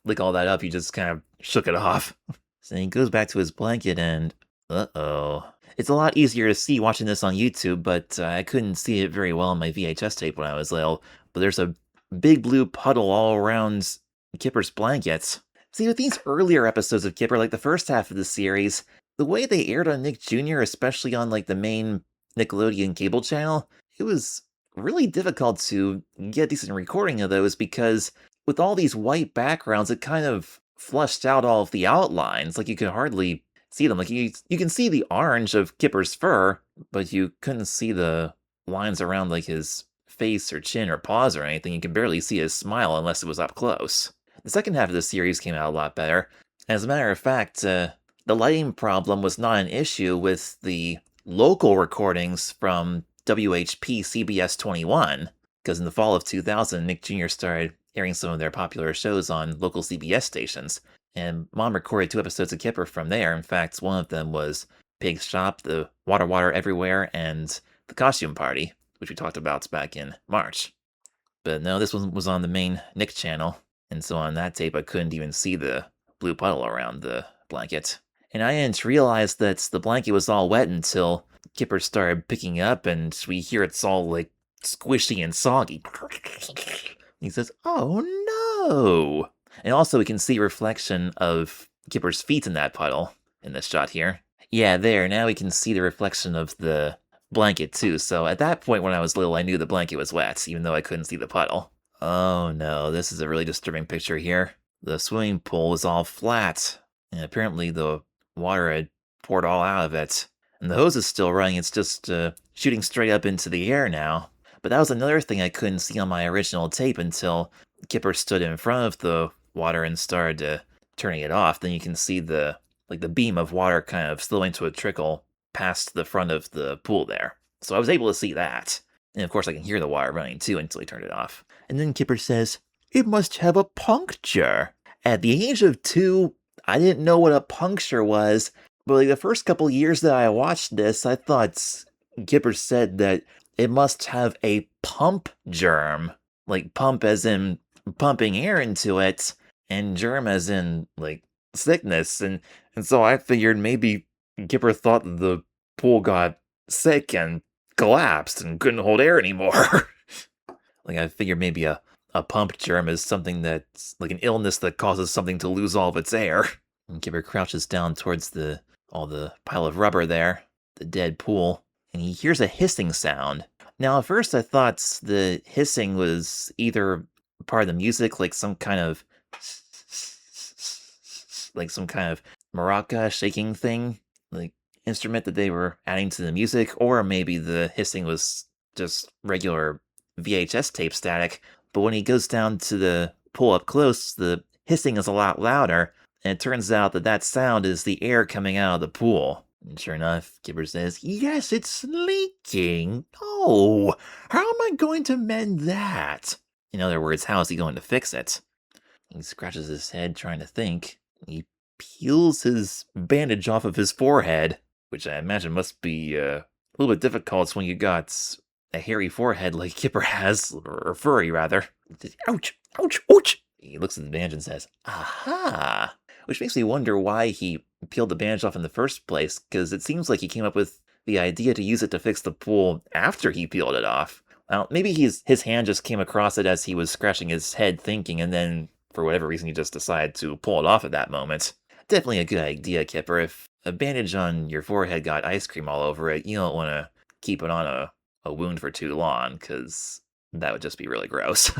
lick all that up, he just kind of shook it off. So he goes back to his blanket and... uh-oh. It's a lot easier to see watching this on YouTube, but I couldn't see it very well on my VHS tape when I was little. But there's a big blue puddle all around Kipper's blankets. See, with these earlier episodes of Kipper, like the first half of the series, the way they aired on Nick Jr., especially on like the main Nickelodeon cable channel, it was really difficult to get a decent recording of those because with all these white backgrounds, it kind of flushed out all of the outlines. Like you could hardly see them. Like you can see the orange of Kipper's fur, but you couldn't see the lines around like his face or chin or paws or anything. You could barely see his smile unless it was up close. The second half of the series came out a lot better. As a matter of fact, the lighting problem was not an issue with the local recordings from WHP CBS 21, because in the fall of 2000, Nick Jr. started airing some of their popular shows on local CBS stations, and Mom recorded 2 episodes of Kipper from there. In fact, one of them was Pig's Shop, the Water Everywhere, and the Costume Party, which we talked about back in March. But no, this one was on the main Nick channel, and so on that tape I couldn't even see the blue puddle around the blanket. And I didn't realize that the blanket was all wet until Kipper started picking up, and we hear it's all like squishy and soggy. He says, "Oh no!" And also we can see a reflection of Kipper's feet in that puddle in this shot here. Yeah, there, now we can see the reflection of the blanket too. So at that point when I was little, I knew the blanket was wet, even though I couldn't see the puddle. Oh no, this is a really disturbing picture here. The swimming pool was all flat, and apparently the water had poured all out of it. And the hose is still running, it's just shooting straight up into the air now. But that was another thing I couldn't see on my original tape until Kipper stood in front of the water and started turning it off. Then you can see the beam of water kind of slowing to a trickle past the front of the pool there. So I was able to see that. And of course I can hear the water running too until he turned it off. And then Kipper says, "It must have a puncture." At the age of 2, I didn't know what a puncture was, but like the first couple years that I watched this, I thought Kipper said that it must have a pump germ. Like pump as in pumping air into it, and germ as in like sickness. And so I figured maybe Kipper thought the pool got sick and collapsed and couldn't hold air anymore. Like I figured maybe a pump germ is something that's like an illness that causes something to lose all of its air. And Kipper crouches down towards all the pile of rubber there, the dead pool, and he hears a hissing sound. Now at first I thought the hissing was either part of the music, like some kind of maraca shaking thing, like instrument that they were adding to the music, or maybe the hissing was just regular VHS tape static. But when he goes down to the pool up close, the hissing is a lot louder, and it turns out that sound is the air coming out of the pool. And sure enough, Kipper says, "Yes, it's leaking. Oh, how am I going to mend that?" In other words, how is he going to fix it? He scratches his head trying to think. He peels his bandage off of his forehead, which I imagine must be a little bit difficult when you got a hairy forehead like Kipper has, or furry rather. Ouch, ouch, ouch! He looks at the bandage and says, "Aha!" Which makes me wonder why he peeled the bandage off in the first place, because it seems like he came up with the idea to use it to fix the pool after he peeled it off. Well, maybe his hand just came across it as he was scratching his head thinking, and then, for whatever reason, he just decided to pull it off at that moment. Definitely a good idea, Kipper. If a bandage on your forehead got ice cream all over it, you don't want to keep it on a wound for too long, because that would just be really gross.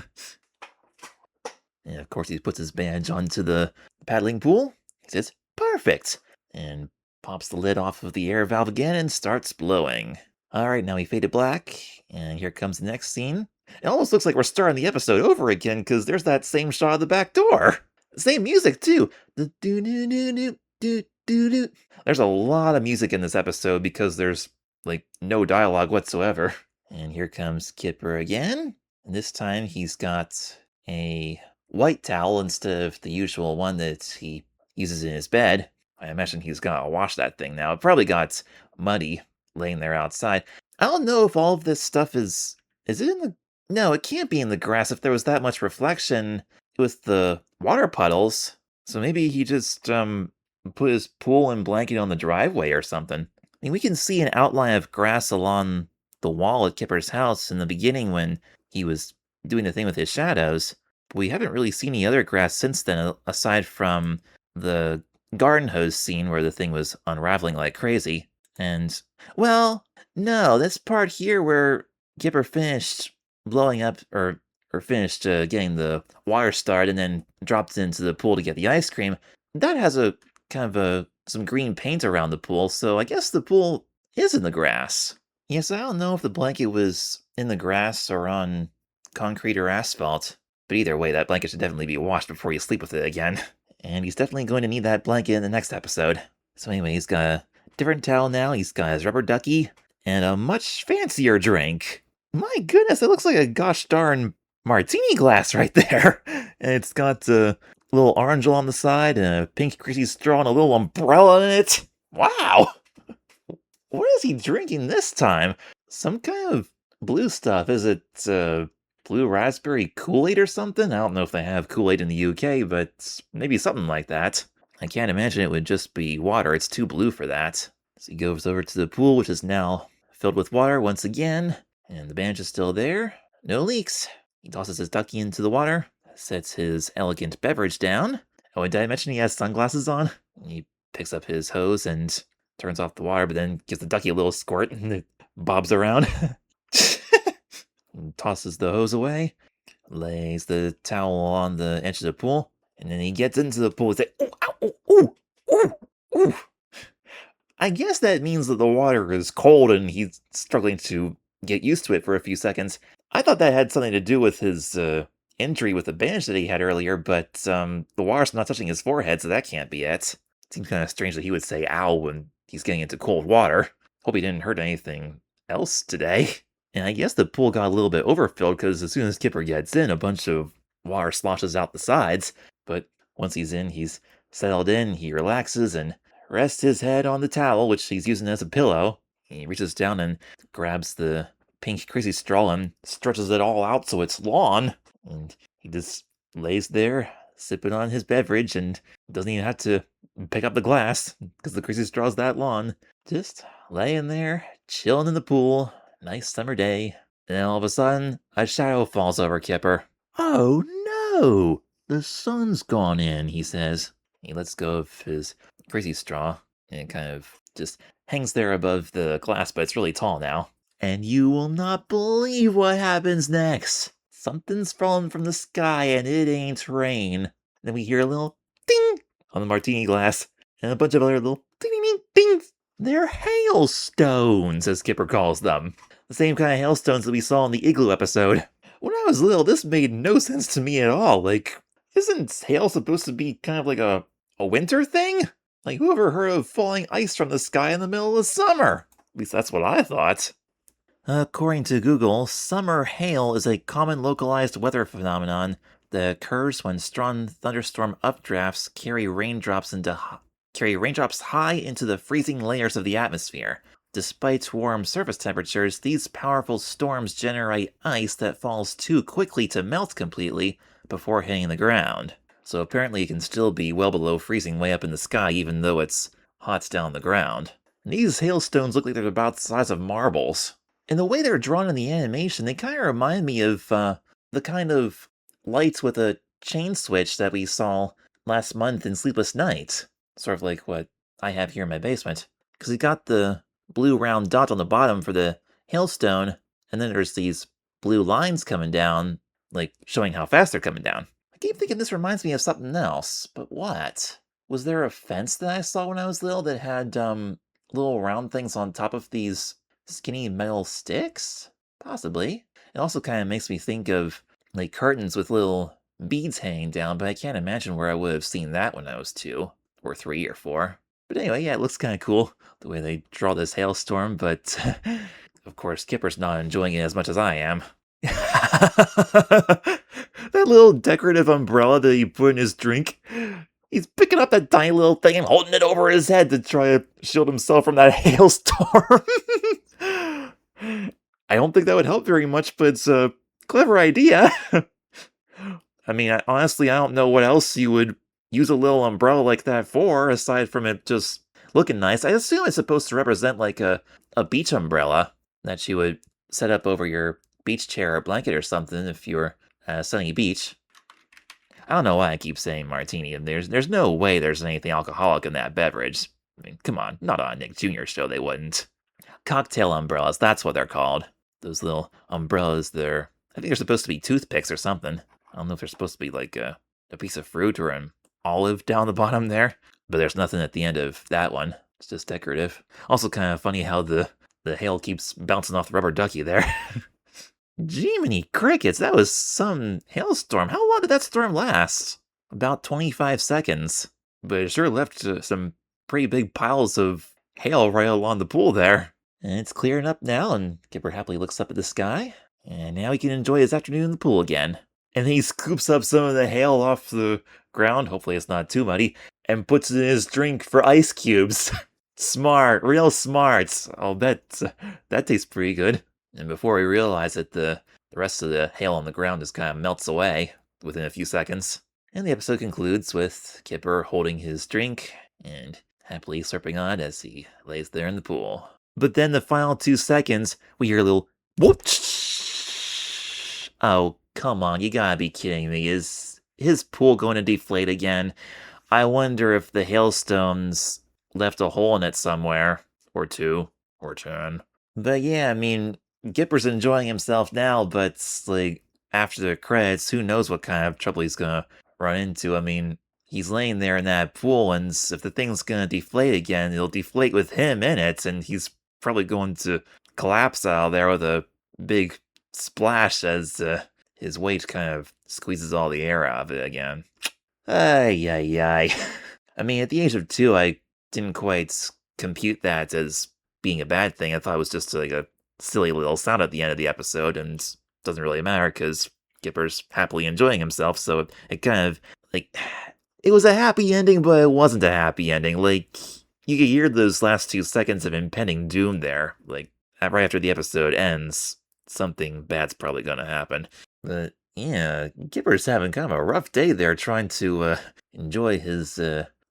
And of course, he puts his bandage onto the paddling pool. He says, "Perfect!" and pops the lid off of the air valve again and starts blowing. Alright, now we fade to black, and here comes the next scene. It almost looks like we're starting the episode over again, because there's that same shot of the back door. Same music, too. The do-do-do-do-do-do-do. There's a lot of music in this episode because there's, like, no dialogue whatsoever. And here comes Kipper again. And this time he's got a white towel instead of the usual one that he uses in his bed. I imagine he's gotta wash that thing now. It probably got muddy laying there outside. I don't know if all of this stuff is it in the... No, it can't be in the grass if there was that much reflection with the water puddles. So maybe he just put his pool and blanket on the driveway or something. I mean, we can see an outline of grass along the wall at Kipper's house in the beginning when he was doing the thing with his shadows. But we haven't really seen any other grass since then, aside from the garden hose scene where the thing was unraveling like crazy. And, well, no, this part here where Kipper finished blowing up, or finished getting the water started and then dropped into the pool to get the ice cream, that has a kind of some green paint around the pool, so I guess the pool is in the grass. Yes, I don't know if the blanket was in the grass or on concrete or asphalt, but either way, that blanket should definitely be washed before you sleep with it again. And he's definitely going to need that blanket in the next episode. So anyway, he's got a different towel now, he's got his rubber ducky, and a much fancier drink. My goodness, it looks like a gosh darn martini glass right there. And it's got a little orange on the side and a pink greasy straw and a little umbrella in it. Wow! What is he drinking this time? Some kind of blue stuff. Is it blue raspberry Kool-Aid or something? I don't know if they have Kool-Aid in the UK, but maybe something like that. I can't imagine it would just be water. It's too blue for that. So he goes over to the pool, which is now filled with water once again. And the bandage is still there. No leaks. He tosses his ducky into the water, sets his elegant beverage down. Oh, and did I mention he has sunglasses on? He picks up his hose and turns off the water, but then gives the ducky a little squirt and it bobs around. And tosses the hose away, lays the towel on the edge of the pool, and then he gets into the pool and says, "Ooh, ow, ooh, ooh, ooh, ooh." I guess that means that the water is cold and he's struggling to get used to it for a few seconds. I thought that had something to do with his injury with the bandage that he had earlier, but the water's not touching his forehead, so that can't be it. Seems kind of strange that he would say ow when he's getting into cold water. Hope he didn't hurt anything else today. And I guess the pool got a little bit overfilled because as soon as Kipper gets in, a bunch of water sloshes out the sides. But once he's in, he's settled in, he relaxes and rests his head on the towel, which he's using as a pillow. He reaches down and grabs the pink crazy straw and stretches it all out so it's long. And he just lays there, sipping on his beverage, and doesn't even have to pick up the glass because the crazy straw's that long. Just laying there, chilling in the pool. Nice summer day. Then all of a sudden, a shadow falls over Kipper. "Oh no! The sun's gone in," he says. He lets go of his crazy straw, and it kind of just hangs there above the glass, but it's really tall now. And you will not believe what happens next. Something's fallen from the sky, and it ain't rain. Then we hear a little ding on the martini glass, and a bunch of other little ding ding ding dings. They're hailstones, as Kipper calls them. The same kind of hailstones that we saw in the igloo episode. When I was little, this made no sense to me at all. Like, isn't hail supposed to be kind of like a winter thing? Like, who ever heard of falling ice from the sky in the middle of the summer? At least that's what I thought. According to Google, summer hail is a common localized weather phenomenon that occurs when strong thunderstorm updrafts carry raindrops high into the freezing layers of the atmosphere. Despite warm surface temperatures, these powerful storms generate ice that falls too quickly to melt completely before hitting the ground. so apparently it can still be well below freezing way up in the sky even though it's hot down on the ground. And these hailstones look like they're about the size of marbles. And the way they're drawn in the animation, they kind of remind me of the kind of lights with a chain switch that we saw last month in Sleepless Night. Sort of like what I have here in my basement. Because you got the blue round dot on the bottom for the hailstone, and then there's these blue lines coming down, like showing how fast they're coming down. I keep thinking this reminds me of something else, but what? Was there a fence that I saw when I was little that had little round things on top of these skinny metal sticks? Possibly. It also kind of makes me think of like curtains with little beads hanging down, but I can't imagine where I would have seen that when I was 2 or 3 or 4. But anyway, yeah, it looks kind of cool the way they draw this hailstorm, but of course Kipper's not enjoying it as much as I am. That little decorative umbrella that he put in his drink, he's picking up that tiny little thing and holding it over his head to try to shield himself from that hailstorm. I don't think that would help very much, but it's a clever idea. I mean, honestly, I don't know what else you would use a little umbrella like that for, aside from it just looking nice. I assume it's supposed to represent like a beach umbrella that you would set up over your beach chair or blanket or something if you're at a sunny beach. I don't know why I keep saying martini, and there's no way there's anything alcoholic in that beverage. I mean, come on, not on a Nick Jr. show they wouldn't. Cocktail umbrellas, that's what they're called. Those little umbrellas, I think they're supposed to be toothpicks or something. I don't know if they're supposed to be like a piece of fruit or an olive down the bottom there, but there's nothing at the end of that one. It's just decorative. Also kind of funny how the hail keeps bouncing off the rubber ducky there. Jiminy crickets, that was some hailstorm. How long did that storm last? About 25 seconds. But it sure left some pretty big piles of hail right along the pool there. And it's clearing up now, and Kipper happily looks up at the sky. And now he can enjoy his afternoon in the pool again. And he scoops up some of the hail off the ground, hopefully it's not too muddy, and puts it in his drink for ice cubes. Smart, real smart. I'll bet that tastes pretty good. And before we realize it, the rest of the hail on the ground just kind of melts away within a few seconds. And the episode concludes with Kipper holding his drink and happily slurping on it as he lays there in the pool. But then the final 2 seconds, we hear a little whoosh. Oh, come on, you gotta be kidding me. Is his pool going to deflate again? I wonder if the hailstones left a hole in it somewhere. Or 2. Or 10. But yeah, I mean, Kipper's enjoying himself now, but like after the credits, who knows what kind of trouble he's gonna run into. I mean, he's laying there in that pool, and if the thing's gonna deflate again, it'll deflate with him in it, and he's probably going to collapse out of there with a big splash as his weight kind of squeezes all the air out of it again. Ay, ay, ay. I mean, at the age of 2, I didn't quite compute that as being a bad thing. I thought it was just like a silly little sound at the end of the episode, and it doesn't really matter because Kipper's happily enjoying himself, so it kind of, like, it was a happy ending, but it wasn't a happy ending. Like, you could hear those last 2 seconds of impending doom there. Like, right after the episode ends, something bad's probably gonna happen. But yeah, Kipper's having kind of a rough day there trying to enjoy his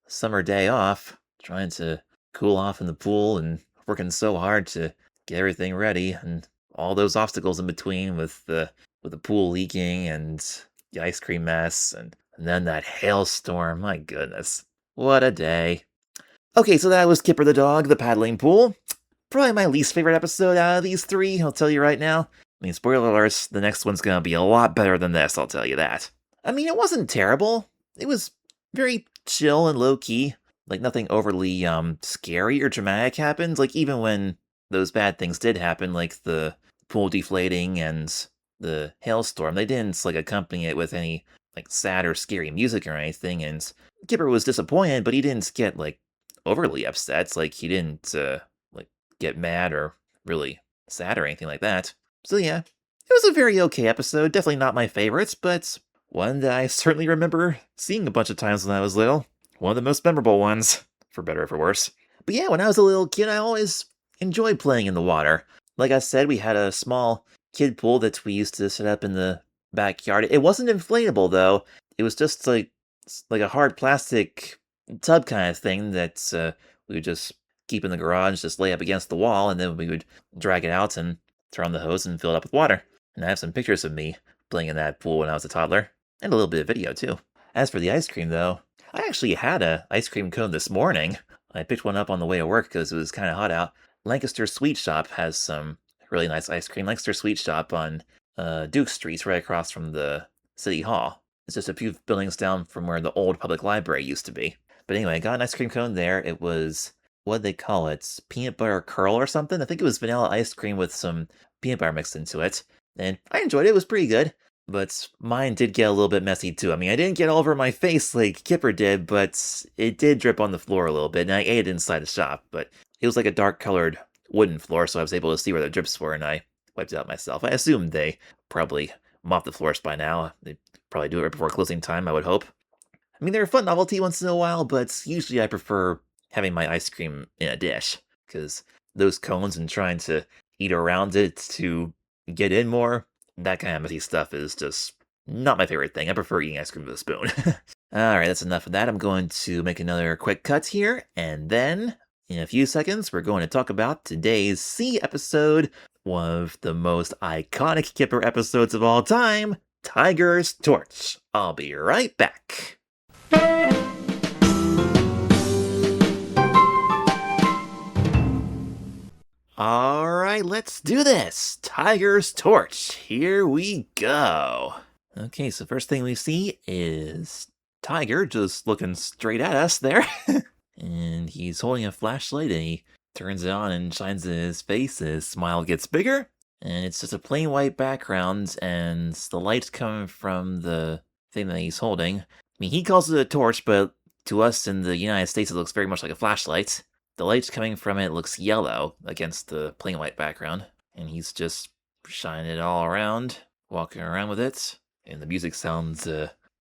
summer day off, trying to cool off in the pool and working so hard to get everything ready, and all those obstacles in between with the pool leaking and the ice cream mess, and then that hailstorm. My goodness, what a day. Okay, so that was Kipper the Dog, the paddling pool. Probably my least favorite episode out of these 3, I'll tell you right now. I mean, spoiler alerts, the next one's gonna be a lot better than this, I'll tell you that. I mean, it wasn't terrible. It was very chill and low-key. Like, nothing overly scary or dramatic happened. Like, even when those bad things did happen, like the pool deflating and the hailstorm, they didn't, like, accompany it with any, like, sad or scary music or anything, and Kipper was disappointed, but he didn't get, like, overly upset. Like, he didn't, like, get mad or really sad or anything like that. So yeah, it was a very okay episode. Definitely not my favorites, but one that I certainly remember seeing a bunch of times when I was little. One of the most memorable ones, for better or for worse. But yeah, when I was a little kid, I always enjoyed playing in the water. Like I said, we had a small kid pool that we used to set up in the backyard. It wasn't inflatable, though. It was just like like a hard plastic tub kind of thing that we would just keep in the garage, just lay up against the wall, and then we would drag it out and turn on the hose and fill it up with water. And I have some pictures of me playing in that pool when I was a toddler, and a little bit of video too. As for the ice cream, though, I actually had a ice cream cone this morning. I picked one up on the way to work because it was kind of hot out. Lancaster Sweet Shop has some really nice ice cream. Lancaster Sweet Shop on Duke Street, right across from the City Hall. It's just a few buildings down from where the old public library used to be. But anyway, I got an ice cream cone there. It was, what'd they call it? Peanut butter curl or something? I think it was vanilla ice cream with some peanut butter mixed into it. And I enjoyed it. It was pretty good. But mine did get a little bit messy too. I mean, I didn't get all over my face like Kipper did, but it did drip on the floor a little bit. And I ate it inside the shop, but it was like a dark colored wooden floor, so I was able to see where the drips were, and I wiped it out myself. I assumed they probably mopped the floors by now. They probably do it right before closing time, I would hope. I mean, they're a fun novelty once in a while, but usually I prefer having my ice cream in a dish, because those cones and trying to eat around it to get in more, that kind of messy stuff is just not my favorite thing. I prefer eating ice cream with a spoon. Alright, that's enough of that. I'm going to make another quick cut here, and then in a few seconds, we're going to talk about today's C episode, one of the most iconic Kipper episodes of all time, Tiger's Torch. I'll be right back. Alright, let's do this. Tiger's Torch. Here we go. Okay, so first thing we see is Tiger just looking straight at us there. And he's holding a flashlight and he turns it on and shines it in his face. His smile gets bigger. And it's just a plain white background and the light's coming from the thing that he's holding. I mean, he calls it a torch, but to us in the United States, it looks very much like a flashlight. The light's coming from it looks yellow against the plain white background. And he's just shining it all around, walking around with it. And the music sounds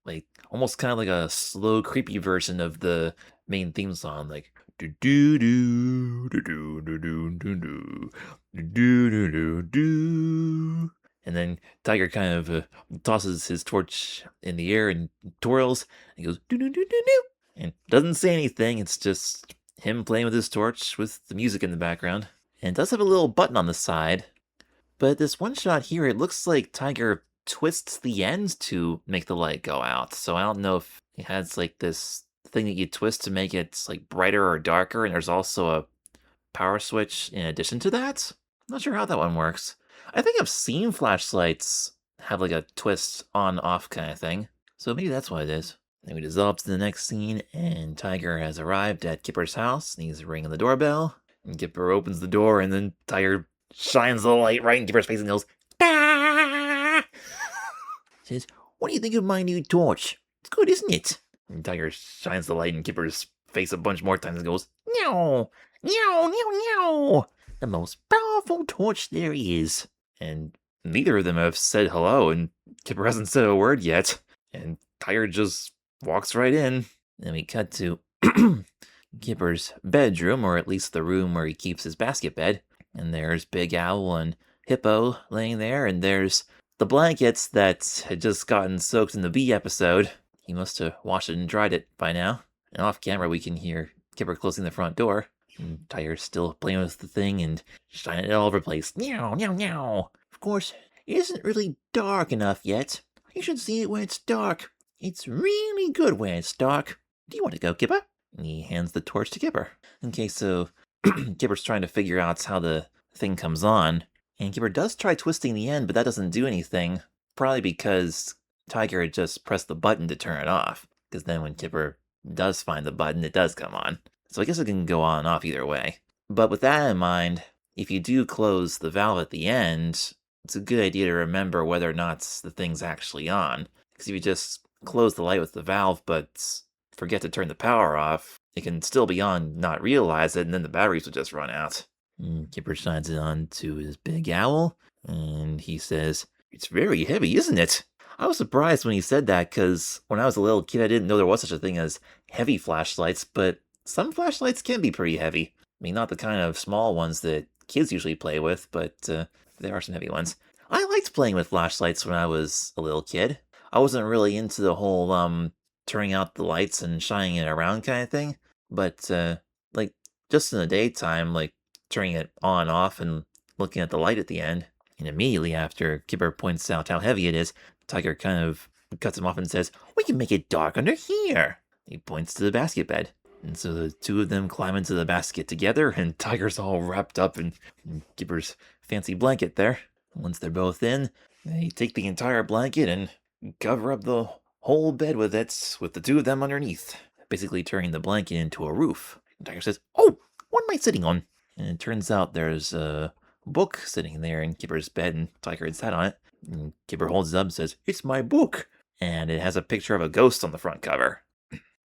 like almost kind of like a slow, creepy version of the main theme song, like do do do do do do do do do do do do. And then Tiger kind of tosses his torch in the air and twirls, and goes do do do do do, and doesn't say anything. It's just him playing with his torch with the music in the background. And it does have a little button on the side, but this one shot here, it looks like Tiger twists the end to make the light go out. So I don't know if it has like this thing that you twist to make it like brighter or darker, and there's also a power switch in addition to that. I'm not sure how that one works. I think I've seen flashlights have like a twist on off kind of thing, so maybe that's what it is. Then we dissolve to the next scene, and Tiger has arrived at Kipper's house, and he's ringing the doorbell, and Kipper opens the door, and then Tiger shines the light right in Kipper's face and goes, "Ah!" Says, "What do you think of my new torch? It's good, isn't it?" And Tiger shines the light in Kipper's face a bunch more times and goes, "Meow, meow, meow, meow. The most powerful torch there is." And neither of them have said hello, and Kipper hasn't said a word yet. And Tiger just walks right in. Then we cut to Kipper's bedroom, or at least the room where he keeps his basket bed. And there's Big Owl and Hippo laying there, and there's the blankets that had just gotten soaked in the bee episode. He must have washed it and dried it by now. And off camera we can hear Kipper closing the front door. And Tiger's still playing with the thing and shining it all over the place. Meow, meow, meow. Of course, it isn't really dark enough yet. You should see it when it's dark. It's really good when it's dark. Do you want to go, Kipper? And he hands the torch to Kipper. Okay, so Kipper's trying to figure out how the thing comes on. And Kipper does try twisting the end, but that doesn't do anything. Probably because Tiger had just pressed the button to turn it off. Because then when Kipper does find the button, it does come on. So I guess it can go on and off either way. But with that in mind, if you do close the valve at the end, it's a good idea to remember whether or not the thing's actually on. Because if you just close the light with the valve but forget to turn the power off, it can still be on, not realize it, and then the batteries will just run out. And Kipper shines it on to his Big Owl, and he says, "It's very heavy, isn't it?" I was surprised when he said that, because when I was a little kid, I didn't know there was such a thing as heavy flashlights, but some flashlights can be pretty heavy. I mean, not the kind of small ones that kids usually play with, but there are some heavy ones. I liked playing with flashlights when I was a little kid. I wasn't really into the whole turning out the lights and shining it around kind of thing. But, like, just in the daytime, like, turning it on and off and looking at the light at the end. And immediately after Kipper points out how heavy it is, Tiger kind of cuts him off and says, "We can make it dark under here." He points to the basket bed. And so the two of them climb into the basket together, and Tiger's all wrapped up in Kipper's fancy blanket there. Once they're both in, they take the entire blanket and cover up the whole bed with it, with the two of them underneath, basically turning the blanket into a roof. And Tiger says, "Oh, what am I sitting on?" And it turns out there's a book sitting there in Kipper's bed, and Tiger had sat on it. And Kipper holds it up and says, "It's my book." And it has a picture of a ghost on the front cover.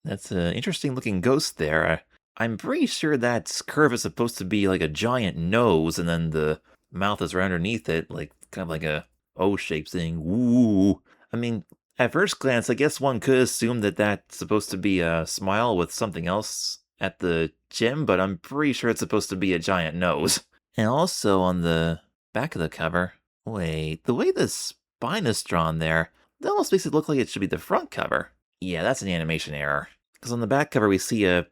That's an interesting looking ghost there. I'm pretty sure that curve is supposed to be like a giant nose, and then the mouth is right underneath it, like kind of like a O-shaped thing. Ooh. I mean, at first glance, I guess one could assume that that's supposed to be a smile with something else at the chin, but I'm pretty sure it's supposed to be a giant nose. And also on the back of the cover, wait, the way the spine is drawn there, that almost makes it look like it should be the front cover. Yeah, that's an animation error. Because on the back cover, we see a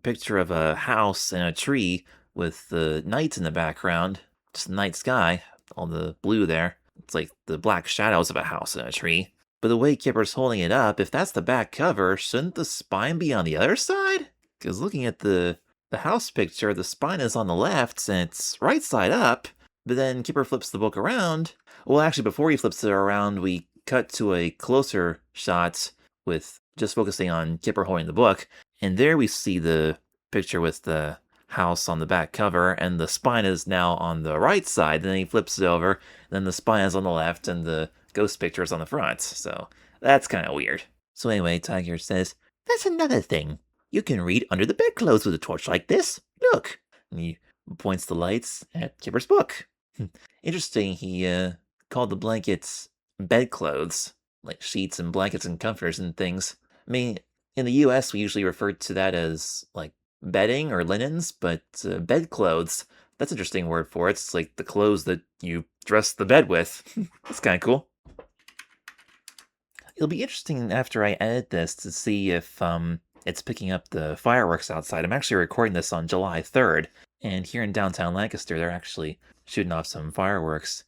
picture of a house and a tree with the night in the background. Just the night sky, all the blue there. It's like the black shadows of a house and a tree. But the way Kipper's holding it up, if that's the back cover, shouldn't the spine be on the other side? Because looking at the house picture, the spine is on the left and it's right side up. But then Kipper flips the book around. Well, actually, before he flips it around, we cut to a closer shot with just focusing on Kipper holding the book. And there we see the picture with the house on the back cover, and the spine is now on the right side. Then he flips it over, then the spine is on the left, and the ghost picture is on the front. So that's kind of weird. So anyway, Tiger says, "That's another thing. You can read under the bedclothes with a torch like this. Look." And he points the lights at Kipper's book. Interesting, he called the blankets bedclothes, like sheets and blankets and comforters and things. I mean, in the US, we usually refer to that as, like, bedding or linens, but bedclothes, that's an interesting word for it. It's like the clothes that you dress the bed with. That's kind of cool. It'll be interesting after I edit this to see if it's picking up the fireworks outside. I'm actually recording this on July 3rd, and here in downtown Lancaster, they're actually shooting off some fireworks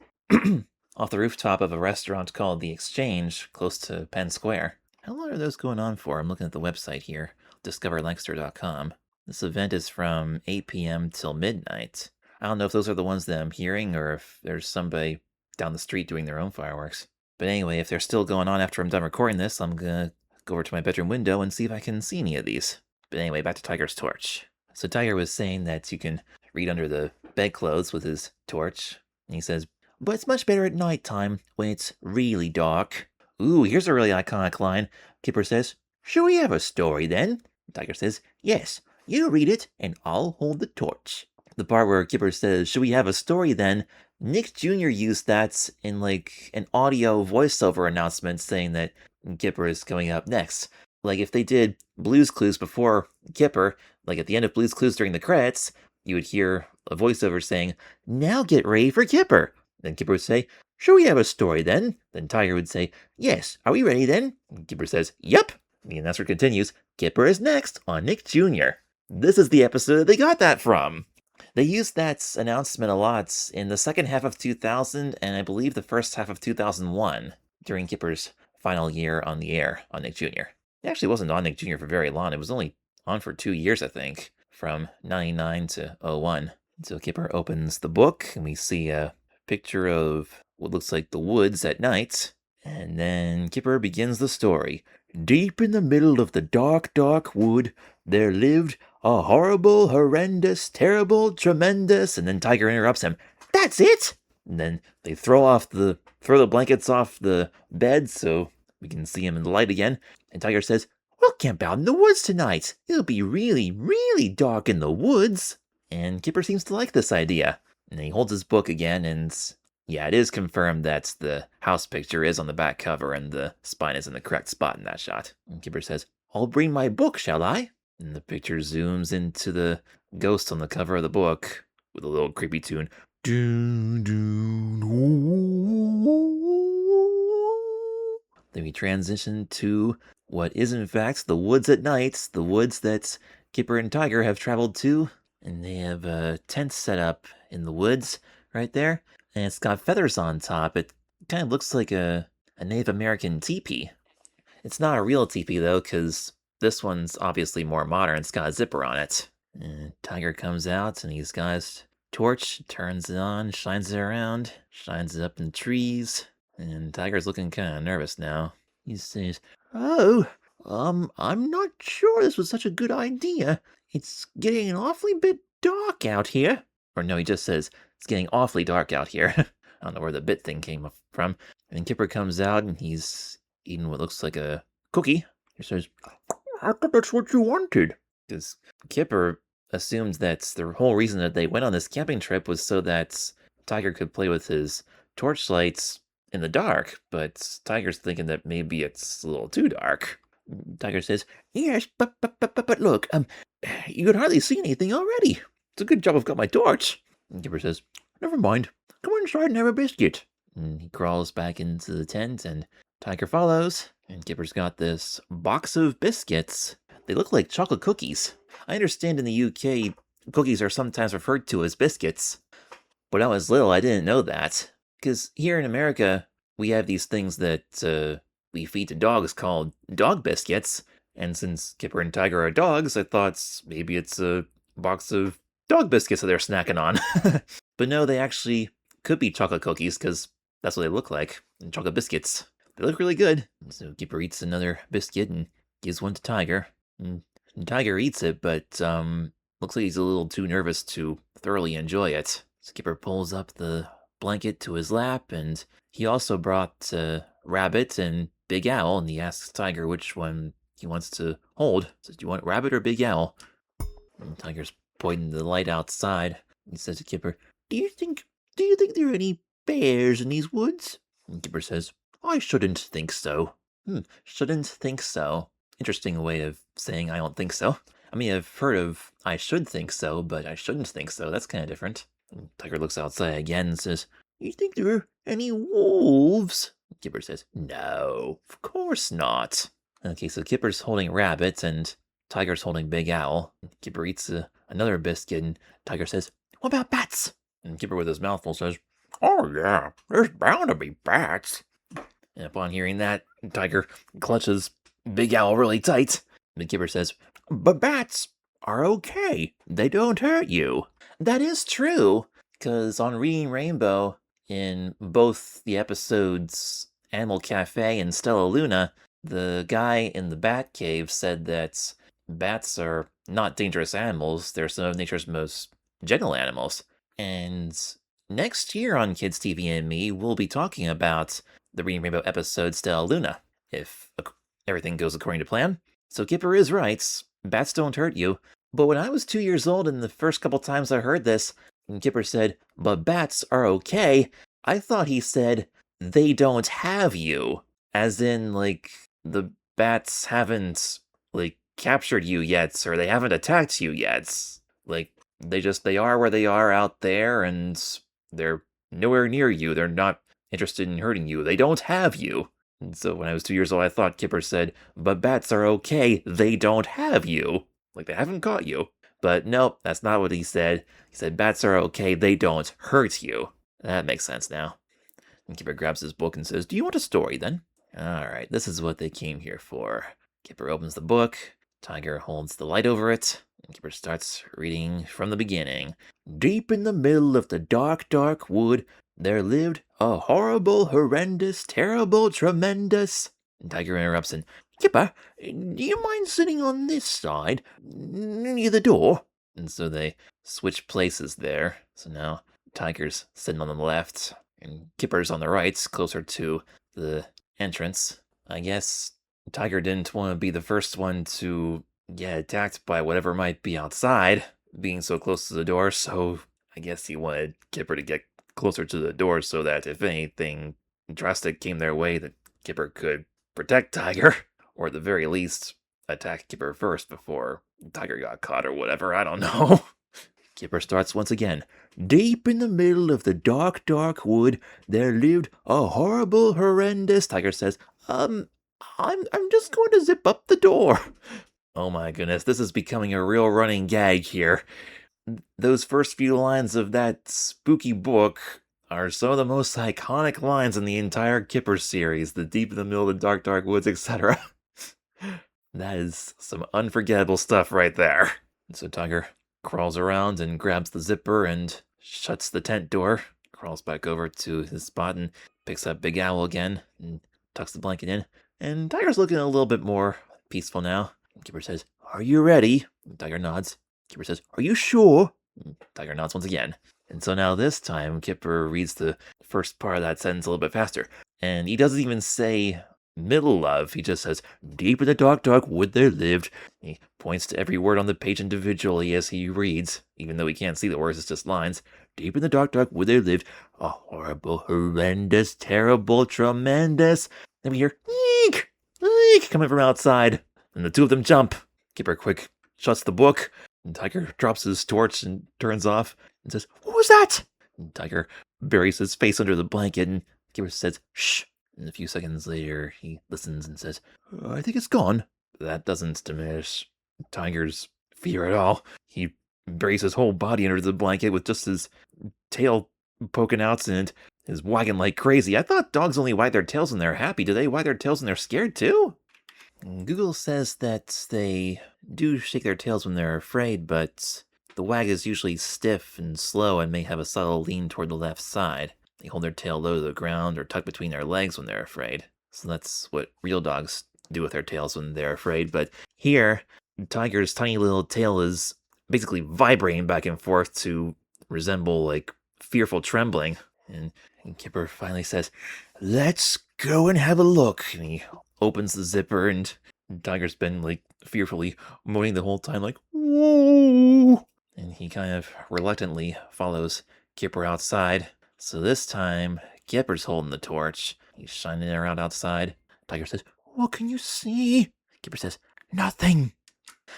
off the rooftop of a restaurant called The Exchange, close to Penn Square. How long are those going on for? I'm looking at the website here, discoverlancaster.com. This event is from 8 p.m. till midnight. I don't know if those are the ones that I'm hearing, or if there's somebody down the street doing their own fireworks. But anyway, if they're still going on after I'm done recording this, I'm gonna go over to my bedroom window and see if I can see any of these. But anyway, back to Tiger's torch. So Tiger was saying that you can read under the bedclothes with his torch. And he says, "But it's much better at nighttime when it's really dark." Ooh, here's a really iconic line. Kipper says, "Shall we have a story then?" Tiger says, "Yes, you read it and I'll hold the torch." The part where Kipper says, "Should we have a story then?" Nick Jr. used that in like an audio voiceover announcement saying that Kipper is coming up next. Like if they did Blue's Clues before Kipper, like at the end of Blue's Clues during the credits, you would hear a voiceover saying, "Now get ready for Kipper." Then Kipper would say, "Shall we have a story then?" Then Tiger would say, "Yes, are we ready then?" And Kipper says, "Yup." The announcer continues, "Kipper is next on Nick Jr." This is the episode they got that from. They used that announcement a lot in the second half of 2000 and I believe the first half of 2001 during Kipper's final year on the air on Nick Jr. It actually wasn't on Nick Jr. for very long. It was only on for 2 years, I think, from 99 to 01. So Kipper opens the book and we see a picture of what looks like the woods at night. And then Kipper begins the story. "Deep in the middle of the dark, dark wood, there lived a horrible, horrendous, terrible, tremendous," and then Tiger interrupts him. "That's it!" And then they throw the blankets off the bed so we can see him in the light again. And Tiger says, "We'll camp out in the woods tonight. It'll be really, really dark in the woods." And Kipper seems to like this idea. And he holds his book again, and yeah, it is confirmed that the house picture is on the back cover and the spine is in the correct spot in that shot. And Kipper says, "I'll bring my book, shall I?" And the picture zooms into the ghost on the cover of the book with a little creepy tune. Doo, doo, doo. Then we transition to what is in fact the woods at night, the woods that Kipper and Tiger have traveled to, and they have a tent set up in the woods right there, and it's got feathers on top. It kind of looks like a Native American teepee. It's not a real teepee though, because this one's obviously more modern. It's got a zipper on it. And Tiger comes out and he's got his torch, turns it on, shines it around, shines it up in trees. And Tiger's looking kind of nervous now. He says, "Oh, I'm not sure this was such a good idea. It's getting an awfully bit dark out here." Or no, he just says, "It's getting awfully dark out here." I don't know where the bit thing came from. And Kipper comes out and he's eating what looks like a cookie. He says, "I thought that's what you wanted." Because Kipper assumed that the whole reason that they went on this camping trip was so that Tiger could play with his torchlights in the dark, but Tiger's thinking that maybe it's a little too dark. Tiger says, "Yes, but look, you can hardly see anything already. It's a good job I've got my torch." And Kipper says, "Never mind. Come inside and have a biscuit." And he crawls back into the tent, and Tiger follows. And Kipper's got this box of biscuits. They look like chocolate cookies. I understand in the UK, cookies are sometimes referred to as biscuits. When I was little, I didn't know that. Because here in America, we have these things that we feed to dogs called dog biscuits. And since Kipper and Tiger are dogs, I thought maybe it's a box of dog biscuits that they're snacking on. But no, they actually could be chocolate cookies, because that's what they look like. And chocolate biscuits. They look really good. So Kipper eats another biscuit and gives one to Tiger. And Tiger eats it, but looks like he's a little too nervous to thoroughly enjoy it. So Kipper pulls up the blanket to his lap, and he also brought Rabbit and Big Owl, and he asks Tiger which one he wants to hold. He says, "Do you want Rabbit or Big Owl?" And Tiger's pointing to the light outside. He says to Kipper, Do you think there are any bears in these woods?" And Kipper says, "I shouldn't think so." Shouldn't think so. Interesting way of saying I don't think so. I mean, I've heard of I should think so, but I shouldn't think so. That's kind of different. And Tiger looks outside again and says, "You think there are any wolves?" Kipper says, "No, of course not." Okay, so Kipper's holding Rabbit and Tiger's holding Big Owl. Kipper eats another biscuit and Tiger says, "What about bats?" And Kipper with his mouth full says, "Oh yeah, there's bound to be bats." And upon hearing that, Tiger clutches Big Owl really tight. And Kipper says, "But bats are okay. They don't hurt you." That is true, because on Reading Rainbow, in both the episodes Animal Cafe and Stella Luna, the guy in the bat cave said that bats are not dangerous animals. They're some of nature's most gentle animals. And next year on Kids TV and Me, we'll be talking about the Reading Rainbow episode Stella Luna, if everything goes according to plan. So Kipper is right. Bats don't hurt you. But when I was 2 years old and the first couple times I heard this, and Kipper said, "But bats are okay," I thought he said, "They don't have you." As in, like, the bats haven't, like, captured you yet, or they haven't attacked you yet. Like, they are where they are out there, and they're nowhere near you. They're not interested in hurting you. They don't have you. And so when I was 2 years old, I thought Kipper said, "But bats are okay. They don't have you." Like, they haven't caught you. But nope, that's not what he said. He said, "Bats are okay. They don't hurt you." That makes sense now. And Kipper grabs his book and says, "Do you want a story then?" Alright, this is what they came here for. Kipper opens the book. Tiger holds the light over it. And Kipper starts reading from the beginning. "Deep in the middle of the dark, dark wood, there lived a horrible, horrendous, terrible, tremendous..." And Tiger interrupts and, "Kipper, do you mind sitting on this side, near the door?" And so they switch places there. So now Tiger's sitting on the left, and Kipper's on the right, closer to the entrance. I guess Tiger didn't want to be the first one to get attacked by whatever might be outside, being so close to the door, so I guess he wanted Kipper to get closer to the door so that if anything drastic came their way, that Kipper could protect Tiger, or at the very least, attack Kipper first before Tiger got caught or whatever, I don't know. Kipper starts once again. "Deep in the middle of the dark, dark wood, there lived a horrible, horrendous..." Tiger says, Um, I'm just going to zip up the door. Oh my goodness, this is becoming a real running gag here. Those first few lines of that spooky book are some of the most iconic lines in the entire Kipper series, the deep in the middle of the dark, dark woods, etc. That is some unforgettable stuff right there. So Tiger crawls around and grabs the zipper and shuts the tent door, crawls back over to his spot and picks up Big Owl again and tucks the blanket in. And Tiger's looking a little bit more peaceful now. Kipper says, "Are you ready?" Tiger nods. Kipper says, "Are you sure?" Tiger nods once again. And so now this time, Kipper reads the first part of that sentence a little bit faster. And he doesn't even say middle of, he just says, "Deep in the dark, dark wood they lived." He points to every word on the page individually as he reads, even though he can't see the words, it's just lines. "Deep in the dark, dark wood they lived. A horrible, horrendous, terrible, tremendous." Then we hear, "Eek! Eek!" coming from outside. And the two of them jump. Kipper quick shuts the book. And Tiger drops his torch and turns off and says, "What was that?" And Tiger buries his face under the blanket and Kipper says, "Shh." And a few seconds later, he listens and says, "I think it's gone." That doesn't diminish Tiger's fear at all. He buries his whole body under the blanket with just his tail poking out and is wagging like crazy. I thought dogs only wag their tails when they're happy. Do they wag their tails when they're scared too? Google says that they do shake their tails when they're afraid, but the wag is usually stiff and slow and may have a subtle lean toward the left side. They hold their tail low to the ground or tuck between their legs when they're afraid. So that's what real dogs do with their tails when they're afraid. But here, Tiger's tiny little tail is basically vibrating back and forth to resemble like fearful trembling. And Kipper finally says, "Let's go and have a look." And he opens the zipper and Tiger's been like fearfully moaning the whole time like, "Whoa!" And he kind of reluctantly follows Kipper outside. So this time, Kipper's holding the torch. He's shining it around outside. Tiger says, "What can you see?" Kipper says, "Nothing."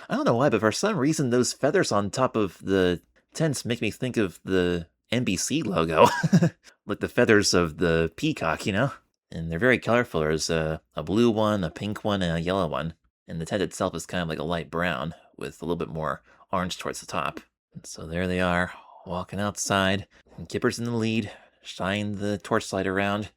I don't know why, but for some reason, those feathers on top of the tents make me think of the NBC logo. Like the feathers of the peacock, you know? And they're very colorful. There's a blue one, a pink one, and a yellow one. And the tent itself is kind of like a light brown with a little bit more orange towards the top. And so there they are, walking outside. And Kipper's in the lead, shining the torchlight around.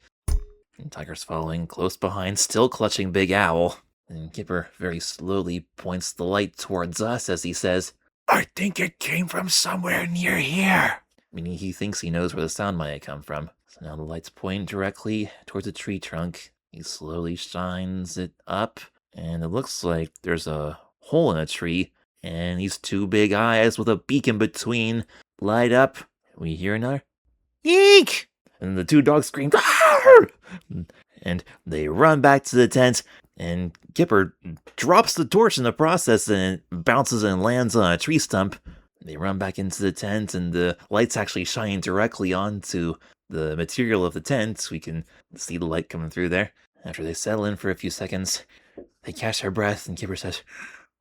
And Tiger's following close behind, still clutching Big Owl. And Kipper very slowly points the light towards us as he says, I think it came from somewhere near here. Meaning he thinks he knows where the sound might have come from. So now the light's pointing directly towards a tree trunk. He slowly shines it up, and it looks like there's a hole in a tree, and these two big eyes with a beak in between light up. We hear another eek! And the two dogs scream, "Arr!" And they run back to the tent, and Kipper drops the torch in the process, and it bounces and lands on a tree stump. They run back into the tent, and the light's actually shining directly onto the material of the tent. We can see the light coming through there. After they settle in for a few seconds, they catch their breath, and Kipper says,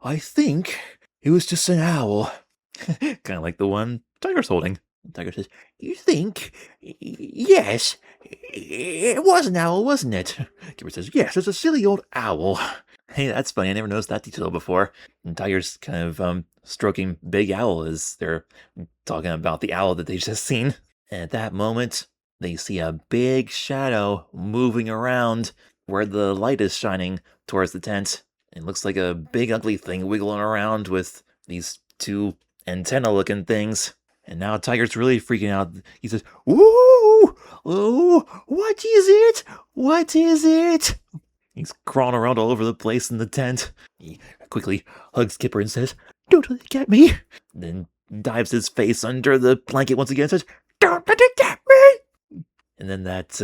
"I think it was just an owl." Kind of like the one Tiger's holding. Tiger says, "You think? Yes, it was an owl, wasn't it?" Kipper says, "Yes, it's a silly old owl." Hey, that's funny. I never noticed that detail before. And Tiger's kind of stroking Big Owl as they're talking about the owl that they just seen. And at that moment, they see a big shadow moving around where the light is shining towards the tent. It looks like a big ugly thing wiggling around with these two antenna-looking things. And now Tiger's really freaking out. He says, "Ooh! Oh, what is it? What is it?" He's crawling around all over the place in the tent. He quickly hugs Kipper and says, "Don't let it get me." Then dives his face under the blanket once again and says, "Don't let it get me." And then that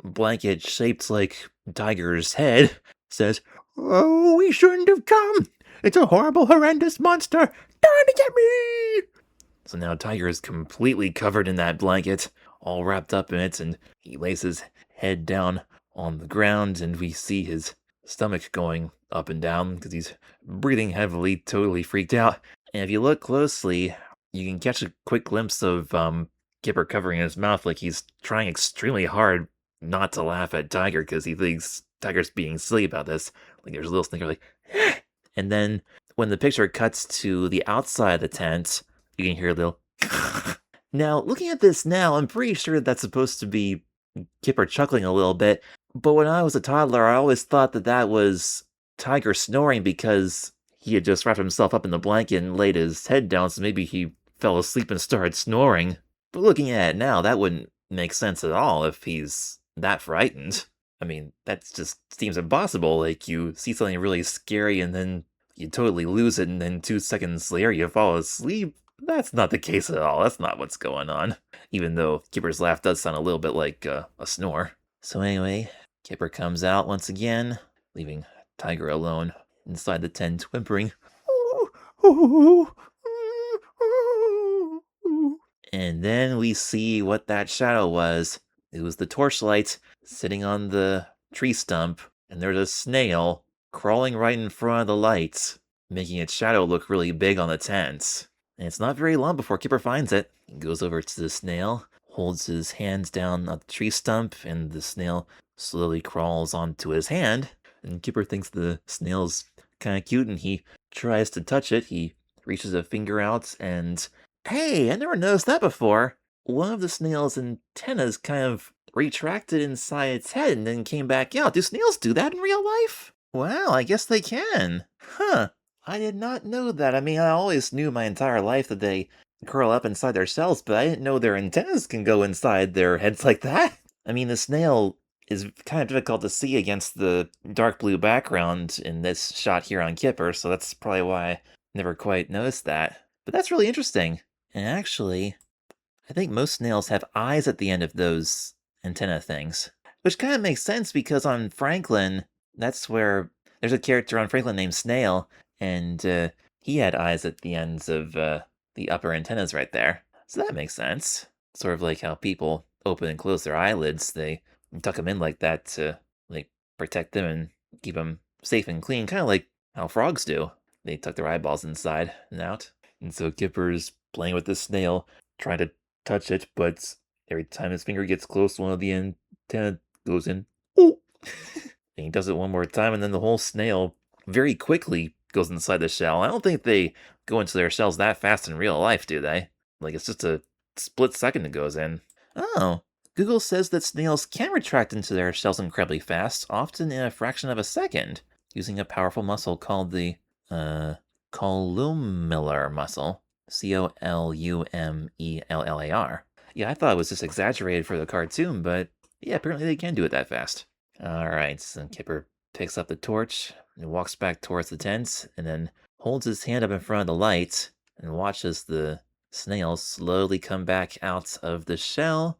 blanket shaped like Tiger's head says, "Oh, we shouldn't have come. It's a horrible, horrendous monster trying to get me." So now Tiger is completely covered in that blanket, all wrapped up in it, and he lays his head down on the ground, and we see his stomach going up and down because he's breathing heavily, totally freaked out. And if you look closely, you can catch a quick glimpse of Kipper covering his mouth like he's trying extremely hard not to laugh at Tiger because he thinks Tiger's being silly about this. Like there's a little snicker like, and then when the picture cuts to the outside of the tent, you can hear a little. Now, looking at this now, I'm pretty sure that's supposed to be Kipper chuckling a little bit. But when I was a toddler, I always thought that was Tiger snoring because he had just wrapped himself up in the blanket and laid his head down, so maybe he fell asleep and started snoring. But looking at it now, that wouldn't make sense at all if he's that frightened. I mean, that just seems impossible. Like, you see something really scary and then you totally lose it, and then 2 seconds later you fall asleep. That's not the case at all. That's not what's going on. Even though Kipper's laugh does sound a little bit like a snore. So anyway, Kipper comes out once again, leaving Tiger alone inside the tent, whimpering. And then we see what that shadow was. It was the torchlight sitting on the tree stump, and there's a snail crawling right in front of the light, making its shadow look really big on the tent. And it's not very long before Kipper finds it. He goes over to the snail, holds his hands down on the tree stump, and the snail slowly crawls onto his hand. And Kipper thinks the snail's kind of cute, and he tries to touch it. He reaches a finger out, and hey, I never noticed that before. One of the snail's antennas kind of retracted inside its head and then came back out. Do snails do that in real life? Wow, I guess they can. Huh. I did not know that. I mean, I always knew my entire life that they curl up inside their shells, but I didn't know their antennas can go inside their heads like that. I mean, the snail is kind of difficult to see against the dark blue background in this shot here on Kipper, so that's probably why I never quite noticed that. But that's really interesting. And actually, I think most snails have eyes at the end of those antenna things. Which kind of makes sense because on Franklin, that's where there's a character on Franklin named Snail, and he had eyes at the ends of the upper antennas right there. So that makes sense. Sort of like how people open and close their eyelids. They tuck them in like that to like protect them and keep them safe and clean, kind of like how frogs do. They tuck their eyeballs inside and out. And so Kipper's playing with the snail, trying to touch it, but every time his finger gets close, one of the antenna goes in. Ooh! And he does it one more time, and then the whole snail very quickly goes inside the shell. I don't think they go into their shells that fast in real life, do they? Like, it's just a split second it goes in. Oh, Google says that snails can retract into their shells incredibly fast, often in a fraction of a second, using a powerful muscle called the columellar muscle. Columellar. Yeah, I thought it was just exaggerated for the cartoon, but yeah, apparently they can do it that fast. Alright, so Kipper picks up the torch and walks back towards the tent, and then holds his hand up in front of the light and watches the snail slowly come back out of the shell.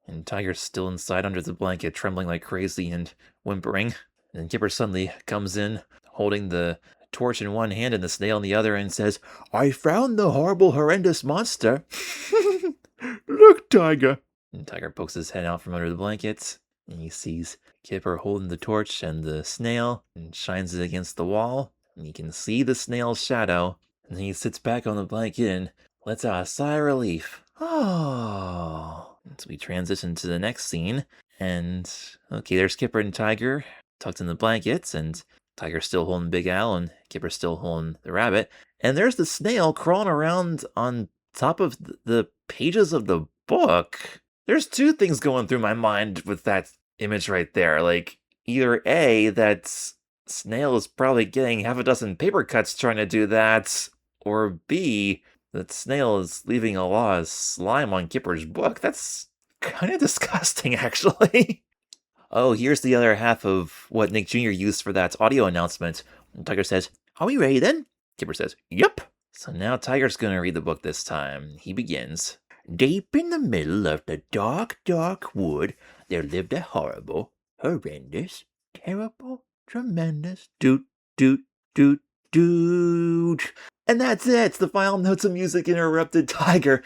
And Tiger's still inside under the blanket, trembling like crazy and whimpering. And Kipper suddenly comes in, holding the torch in one hand and the snail in the other, and says, "I found the horrible, horrendous monster." "Look, Tiger." And Tiger pokes his head out from under the blanket, and he sees Kipper holding the torch and the snail, and shines it against the wall, and he can see the snail's shadow, and then he sits back on the blanket and lets out a sigh of relief. Oh. And so we transition to the next scene, and okay, there's Kipper and Tiger tucked in the blankets, and Tiger's still holding Big Al, and Kipper's still holding the rabbit. And there's the snail crawling around on top of the pages of the book. There's two things going through my mind with that image right there. Like, either A, that snail is probably getting half a dozen paper cuts trying to do that, or B, that snail is leaving a lot of slime on Kipper's book. That's kind of disgusting, actually. Oh, here's the other half of what Nick Jr. used for that audio announcement. And Tiger says, "Are we ready then?" Kipper says, "Yup." So now Tiger's gonna read the book this time. He begins. "Deep in the middle of the dark, dark wood, there lived a horrible, horrendous, terrible, tremendous, doot, doot, doot, doot." And that's it. The final notes of music interrupted Tiger.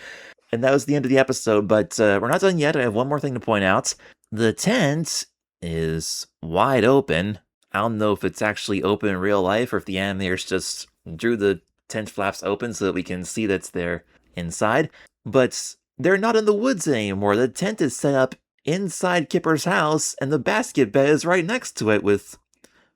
And that was the end of the episode, but we're not done yet. I have one more thing to point out. The tent is wide open. I don't know if it's actually open in real life or if the animators just drew the tent flaps open so that we can see that's there inside. But they're not in the woods anymore. The tent is set up inside Kipper's house, and the basket bed is right next to it with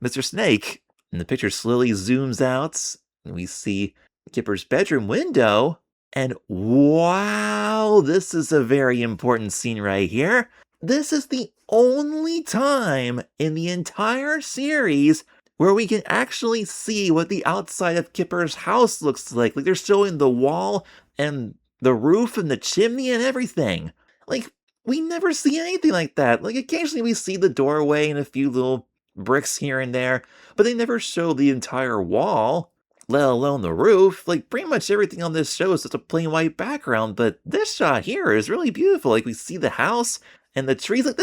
Mr. Snake. And the picture slowly zooms out, and we see Kipper's bedroom window. And wow, this is a very important scene right here. This is the only time in the entire series where we can actually see what the outside of Kipper's house looks like. Like, they're showing the wall and the roof and the chimney and everything. Like, we never see anything like that. Like, occasionally we see the doorway and a few little bricks here and there, but they never show the entire wall, let alone the roof. Like, pretty much everything on this show is just a plain white background, but this shot here is really beautiful. Like, we see the house and the trees. Like,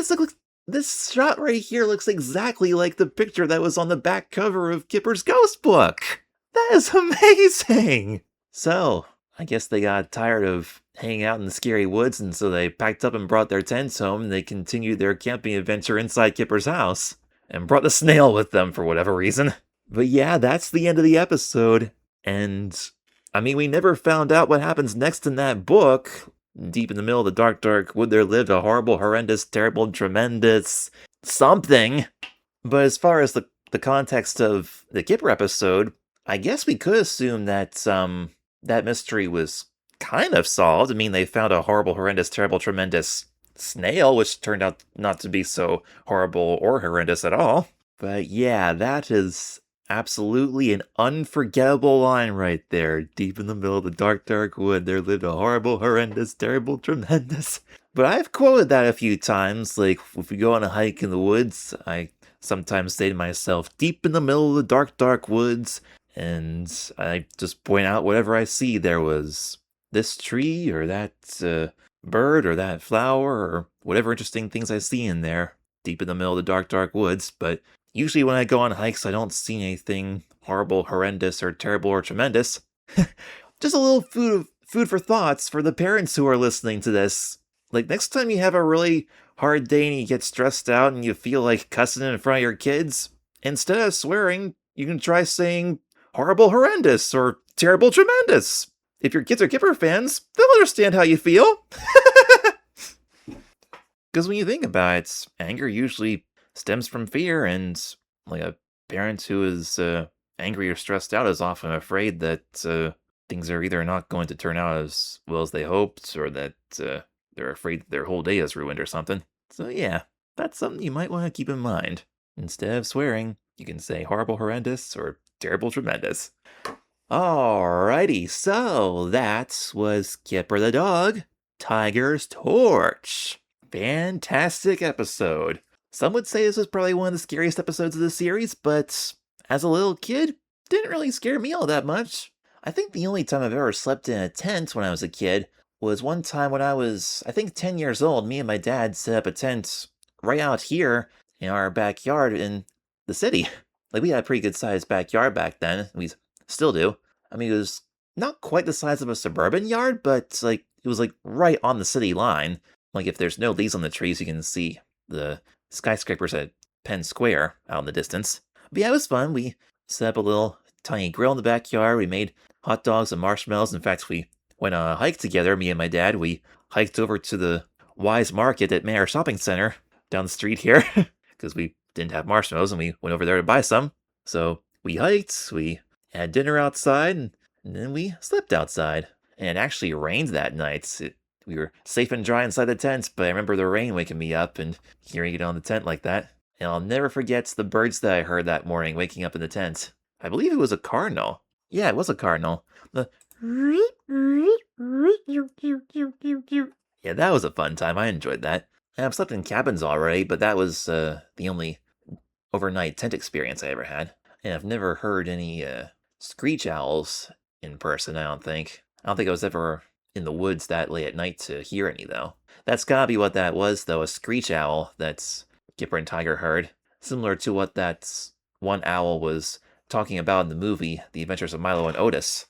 this shot right here looks exactly like the picture that was on the back cover of Kipper's ghost book. That is amazing! So, I guess they got tired of hanging out in the scary woods, and so they packed up and brought their tents home, and they continued their camping adventure inside Kipper's house, and brought the snail with them for whatever reason. But yeah, that's the end of the episode, and I mean, we never found out what happens next in that book. Deep in the middle of the dark, dark wood, there lived a horrible, horrendous, terrible, tremendous something. But as far as the context of the Kipper episode, I guess we could assume that that mystery was kind of solved. I mean, they found a horrible, horrendous, terrible, tremendous snail, which turned out not to be so horrible or horrendous at all. But yeah, that is absolutely an unforgettable line right there. Deep in the middle of the dark, dark wood, there lived a horrible, horrendous, terrible, tremendous. But I've quoted that a few times. Like, if we go on a hike in the woods, I sometimes say to myself, deep in the middle of the dark, dark woods, and I just point out whatever I see. There was this tree, or that bird, or that flower, or whatever interesting things I see in there, deep in the middle of the dark, dark woods. But usually when I go on hikes, I don't see anything horrible, horrendous, or terrible, or tremendous. Just a little food for thoughts for the parents who are listening to this. Like, next time you have a really hard day and you get stressed out and you feel like cussing in front of your kids, instead of swearing, you can try saying horrible, horrendous, or terrible, tremendous. If your kids are Kipper fans, they'll understand how you feel. Because when you think about it, anger usually stems from fear, and like a parent who is angry or stressed out is often afraid that things are either not going to turn out as well as they hoped, or that they're afraid that their whole day is ruined or something. So yeah, that's something you might want to keep in mind. Instead of swearing, you can say horrible, horrendous, or terrible, tremendous. Alrighty, so that was Kipper the Dog, Tiger's Torch. Fantastic episode. Some would say this was probably one of the scariest episodes of the series, but as a little kid, didn't really scare me all that much. I think the only time I've ever slept in a tent when I was a kid was one time when I was, I think, 10 years old. Me and my dad set up a tent right out here in our backyard in the city. Like, we had a pretty good sized backyard back then. We still do. I mean, it was not quite the size of a suburban yard, but like, it was like right on the city line. Like, if there's no leaves on the trees, you can see the skyscrapers at Penn Square out in the distance. But yeah, it was fun. We set up a little tiny grill in the backyard. We made hot dogs and marshmallows. In fact, we went on a hike together, me and my dad. We hiked over to the Wise Market at Manor Shopping Center down the street here, because we didn't have marshmallows, and we went over there to buy some. So we hiked, we had dinner outside, and then we slept outside. And it actually rained that night. We were safe and dry inside the tent, but I remember the rain waking me up and hearing it on the tent like that. And I'll never forget the birds that I heard that morning waking up in the tent. I believe it was a cardinal. Yeah, it was a cardinal. Yeah, that was a fun time. I enjoyed that. I've slept in cabins already, but that was the only overnight tent experience I ever had. And I've never heard any screech owls in person, I don't think. I don't think I was ever in the woods that late at night to hear any, though. That's gotta be what that was, though, a screech owl that's Kipper and Tiger heard. Similar to what that one owl was talking about in the movie, The Adventures of Milo and Otis.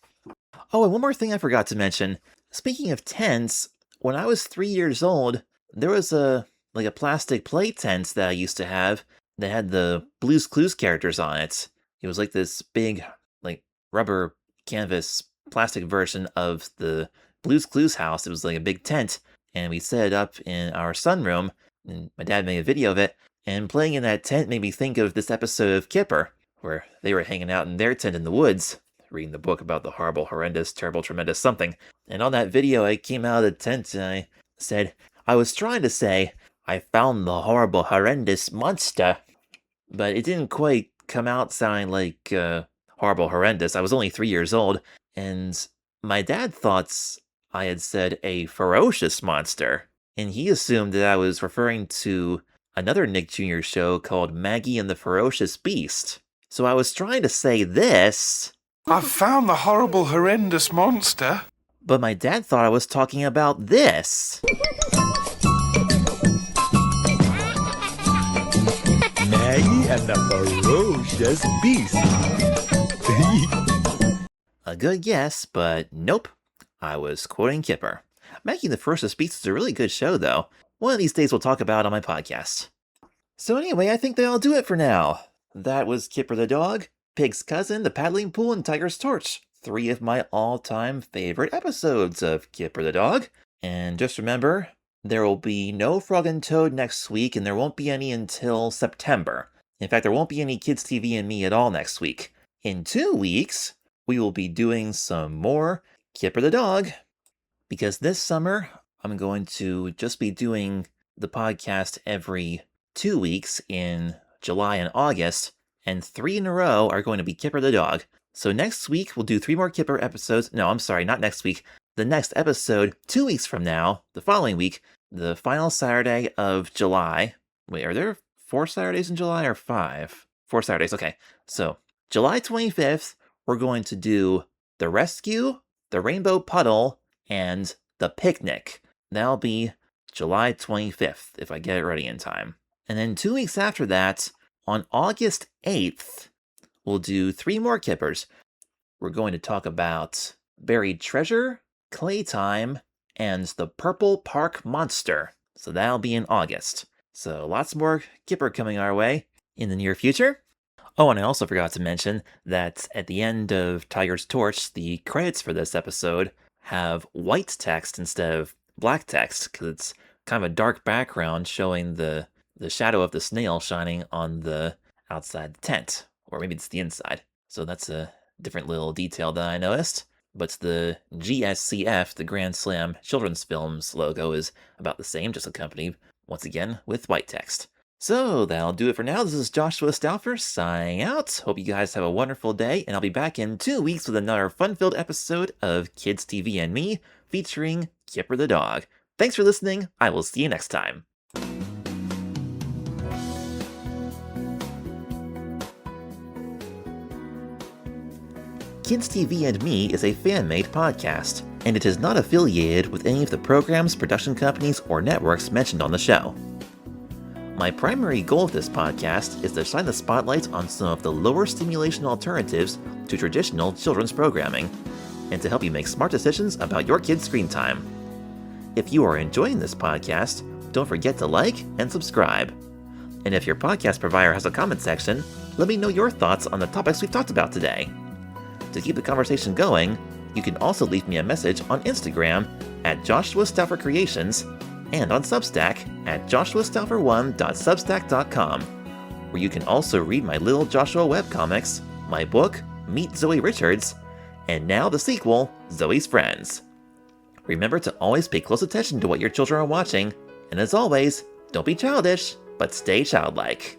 Oh, and one more thing I forgot to mention. Speaking of tents, when I was 3 years old, there was a plastic play tent that I used to have that had the Blue's Clues characters on it. It was like this big, like, rubber canvas plastic version of the Blue's Clues house. It was like a big tent, and we set it up in our sunroom. And my dad made a video of it, and playing in that tent made me think of this episode of Kipper, where they were hanging out in their tent in the woods, reading the book about the horrible, horrendous, terrible, tremendous something. And on that video, I came out of the tent and I said, I was trying to say, I found the horrible, horrendous monster. But it didn't quite come out sounding like horrible, horrendous. I was only 3 years old, and my dad thought I had said a ferocious monster. And he assumed that I was referring to another Nick Jr. show called Maggie and the Ferocious Beast. So I was trying to say this. I've found the horrible, horrendous monster. But my dad thought I was talking about this. Maggie and the Ferocious Beast. A good guess, but nope. I was quoting Kipper. Maggie and the Ferocious Beast is a really good show, though. One of these days we'll talk about it on my podcast. So anyway, I think that'll do it for now. That was Kipper the Dog, Pig's Cousin, The Paddling Pool, and Tiger's Torch. 3 of my all-time favorite episodes of Kipper the Dog. And just remember, there will be no Frog and Toad next week, and there won't be any until September. In fact, there won't be any Kids TV and Me at all next week. In 2 weeks, we will be doing some more Kipper the Dog. Because this summer, I'm going to just be doing the podcast every 2 weeks in July and August, and 3 in a row are going to be Kipper the Dog. So next week, we'll do 3 more Kipper episodes. No, I'm sorry, not next week. The next episode, 2 weeks from now, the following week, the final Saturday of July. Wait, are there 4 Saturdays in July or 5? 4 Saturdays, okay. So, July 25th, we're going to do The Rescue, The Rainbow Puddle, and The Picnic. That'll be July 25th, if I get it ready in time. And then 2 weeks after that, on August 8th, we'll do 3 more Kippers. We're going to talk about Buried Treasure, Claytime, and the Purple Park Monster. So that'll be in August. So lots more Kipper coming our way in the near future. Oh, and I also forgot to mention that at the end of Tiger's Torch, the credits for this episode have white text instead of black text, because it's kind of a dark background showing the shadow of the snail shining on the outside the tent. Or maybe it's the inside. So that's a different little detail that I noticed. But the GSCF, the Grand Slam Children's Films logo, is about the same, just accompanied, once again, with white text. So that'll do it for now. This is Joshua Stauffer signing out. Hope you guys have a wonderful day, and I'll be back in 2 weeks with another fun-filled episode of Kids TV and Me, featuring Kipper the Dog. Thanks for listening. I will see you next time. Kids TV and Me is a fan-made podcast, and it is not affiliated with any of the programs, production companies, or networks mentioned on the show. My primary goal of this podcast is to shine the spotlight on some of the lower stimulation alternatives to traditional children's programming, and to help you make smart decisions about your kids' screen time. If you are enjoying this podcast, don't forget to like and subscribe. And if your podcast provider has a comment section, let me know your thoughts on the topics we've talked about today. To keep the conversation going, you can also leave me a message on Instagram at Joshua Stauffer Creations and on Substack at joshuastauffer1.substack.com, where you can also read my Little Joshua webcomics, my book, Meet Zoe Richards, and now the sequel, Zoe's Friends. Remember to always pay close attention to what your children are watching, and as always, don't be childish, but stay childlike.